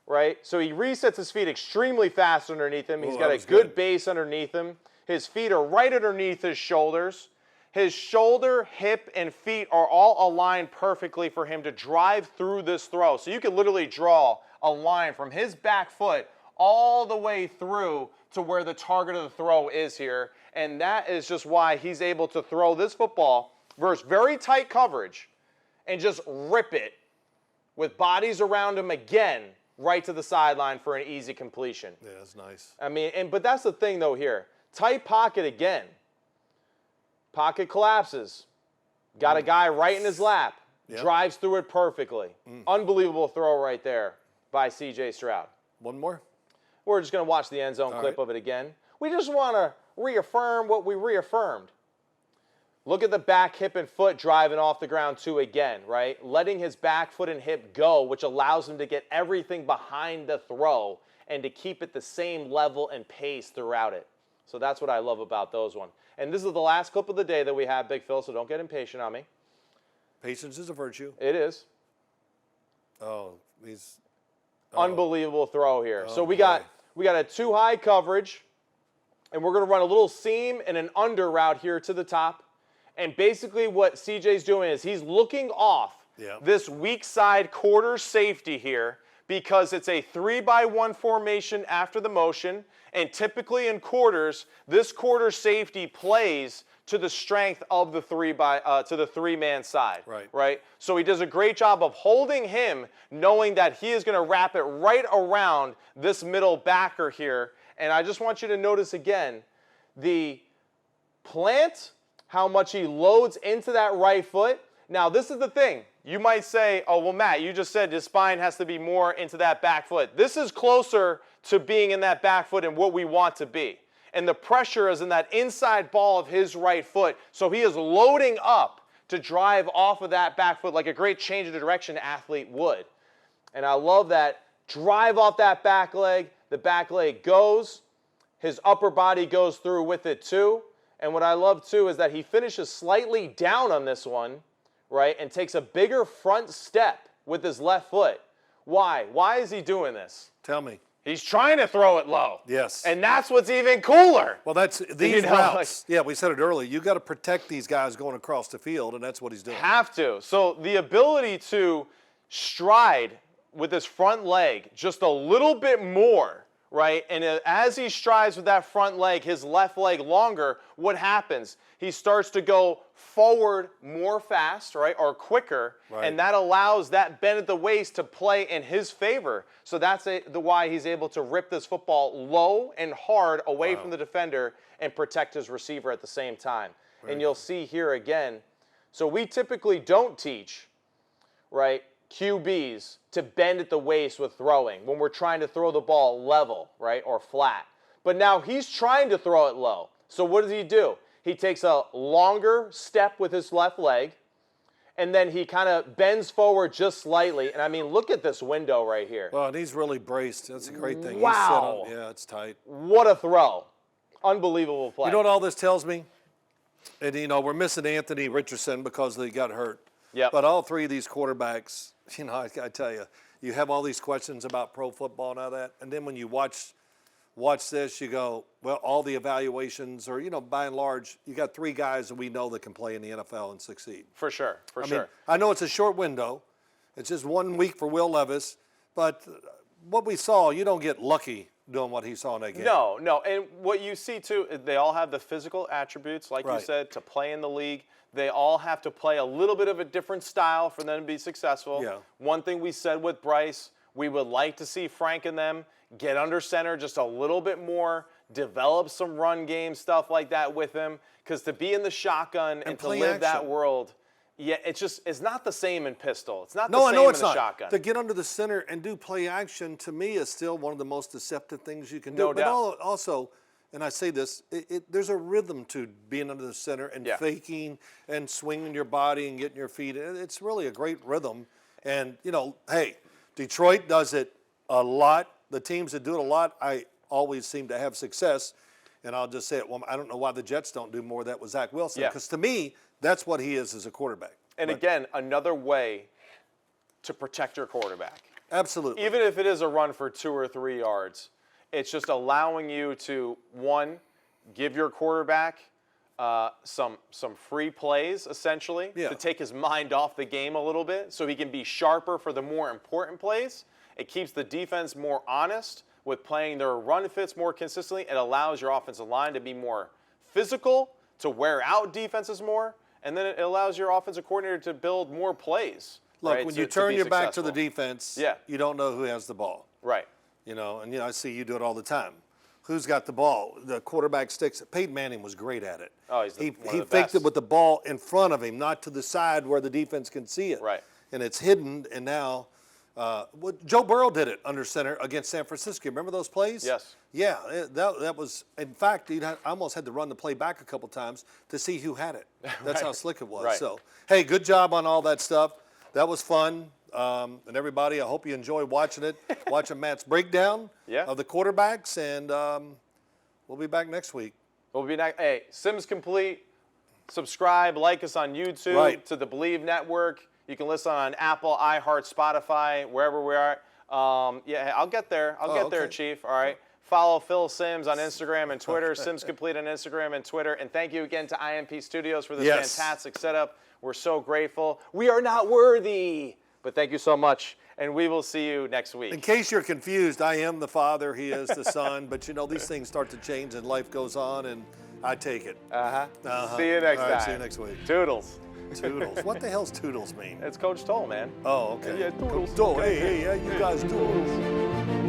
right? So he resets his feet extremely fast underneath him. He's got a good base underneath him. His feet are right underneath his shoulders. His shoulder, hip, and feet are all aligned perfectly for him to drive through this throw. So you can literally draw a line from his back foot all the way through to where the target of the throw is here. And that is just why he's able to throw this football versus very tight coverage and just rip it with bodies around him again right to the sideline for an easy completion. Yeah, that's nice. I mean, but that's the thing, though, here. Tight pocket again. Pocket collapses. Got a guy right in his lap. Yep. Drives through it perfectly. Unbelievable throw right there by CJ Stroud. One more? We're just going to watch the end zone clip of it again. We just want to reaffirm what we reaffirmed. Look at the back hip and foot driving off the ground too again, right? Letting his back foot and hip go, which allows him to get everything behind the throw and to keep it the same level and pace throughout it. So that's what I love about those one. And this is the last clip of the day that we have, Big Phil, so don't get impatient on me. Patience is a virtue. It is. Unbelievable throw here. So we got a too high coverage, and we're going to run a little seam and an under route here to the top. And basically what CJ's doing is he's looking off this weak side quarter safety here because it's a 3-by-1 formation after the motion. And typically in quarters, this quarter safety plays to the strength of the three-man side. Right. So he does a great job of holding him, knowing that he is going to wrap it right around this middle backer here. And I just want you to notice again the plant, how much he loads into that right foot. Now, this is the thing. You might say, oh, well, Matt, you just said his spine has to be more into that back foot. This is closer to being in that back foot and what we want to be. And the pressure is in that inside ball of his right foot. So he is loading up to drive off of that back foot like a great change of direction athlete would. And I love that. Drive off that back leg. The back leg goes. His upper body goes through with it too. And what I love too is that he finishes slightly down on this one, right, and takes a bigger front step with his left foot. Why? Why is he doing this? Tell me. He's trying to throw it low. Yes. And that's what's even cooler. Well, that's these routes. Yeah, we said it earlier. You got to protect these guys going across the field, and that's what he's doing. Have to. So the ability to stride with his front leg just a little bit more, right? And as he strides with that front leg, his left leg longer, what happens? He starts to go forward more fast, right, or quicker, and that allows that bend at the waist to play in his favor. So that's why he's able to rip this football low and hard away from the defender and protect his receiver at the same time. And you'll see here again, so we typically don't teach, right, QBs to bend at the waist with throwing when we're trying to throw the ball level, right, or flat. But now he's trying to throw it low. So what does he do? He takes a longer step with his left leg, and then he kind of bends forward just slightly. And, I mean, look at this window right here. Well, and he's really braced. That's a great thing. Wow. Yeah, it's tight. What a throw. Unbelievable play. You know what all this tells me? And, you know, we're missing Anthony Richardson because he got hurt. Yep. But all three of these quarterbacks, you know, I tell you, you have all these questions about pro football and all that, and then when you watch watch this, you go, well, all the evaluations are, by and large, you got 3 guys that we know that can play in the NFL and succeed. For sure, I mean, I know it's a short window. It's just 1 week for Will Levis, but what we saw, you don't get lucky doing what he saw in that game. No. And what you see, too, they all have the physical attributes, like you said, to play in the league. They all have to play a little bit of a different style for them to be successful. Yeah. One thing we said with Bryce, we would like to see Frank and them get under center just a little bit more, develop some run game, stuff like that with him. Because to be in the shotgun and to live that world, it's not the same in pistol. It's not the same in the shotgun. To get under the center and do play action, to me, is still one of the most deceptive things you can do. No doubt. But also, and I say this, there's a rhythm to being under the center and faking and swinging your body and getting your feet. It's really a great rhythm. And, hey, Detroit does it a lot. The teams that do it a lot, I always seem to have success. And I'll just say it. Well, I don't know why the Jets don't do more of that with Zach Wilson. Because to me, that's what he is as a quarterback. And again, another way to protect your quarterback. Absolutely. Even if it is a run for 2 or 3 yards, it's just allowing you to, one, give your quarterback some free plays, essentially, to take his mind off the game a little bit so he can be sharper for the more important plays. It keeps the defense more honest with playing their run fits more consistently. It allows your offensive line to be more physical, to wear out defenses more, and then it allows your offensive coordinator to build more plays. Look, when you turn your back to the defense, you don't know who has the ball. Right. And I see you do it all the time. Who's got the ball? The quarterback sticks it. Peyton Manning was great at it. Oh, he faked it with the ball in front of him, not to the side where the defense can see it. Right. And it's hidden, and now Joe Burrow did it under center against San Francisco. Remember those plays? Yes. Yeah, that was, in fact, I almost had to run the play back a couple times to see who had it. That's how slick it was. Right. So, hey, good job on all that stuff. That was fun. And everybody, I hope you enjoy watching it, watching Matt's breakdown of the quarterbacks, and we'll be back next week. We'll be back. Hey, Sims Complete. Subscribe, like us on YouTube to the Believe Network. You can listen on Apple, iHeart, Spotify, wherever we are. I'll get there. I'll get there, Chief. All right. Follow Phil Sims on Instagram and Twitter, Sims Complete on Instagram and Twitter. And thank you again to IMP Studios for this fantastic setup. We're so grateful. We are not worthy. But thank you so much, and we will see you next week. In case you're confused, I am the Father, he is the Son, but these things start to change and life goes on, and I take it. See you next time. See you next week. Toodles. Toodles. What the hell's Toodles mean? It's Coach Toll, man. Oh, okay. Yeah, Toodles. Hey, you guys, Toodles.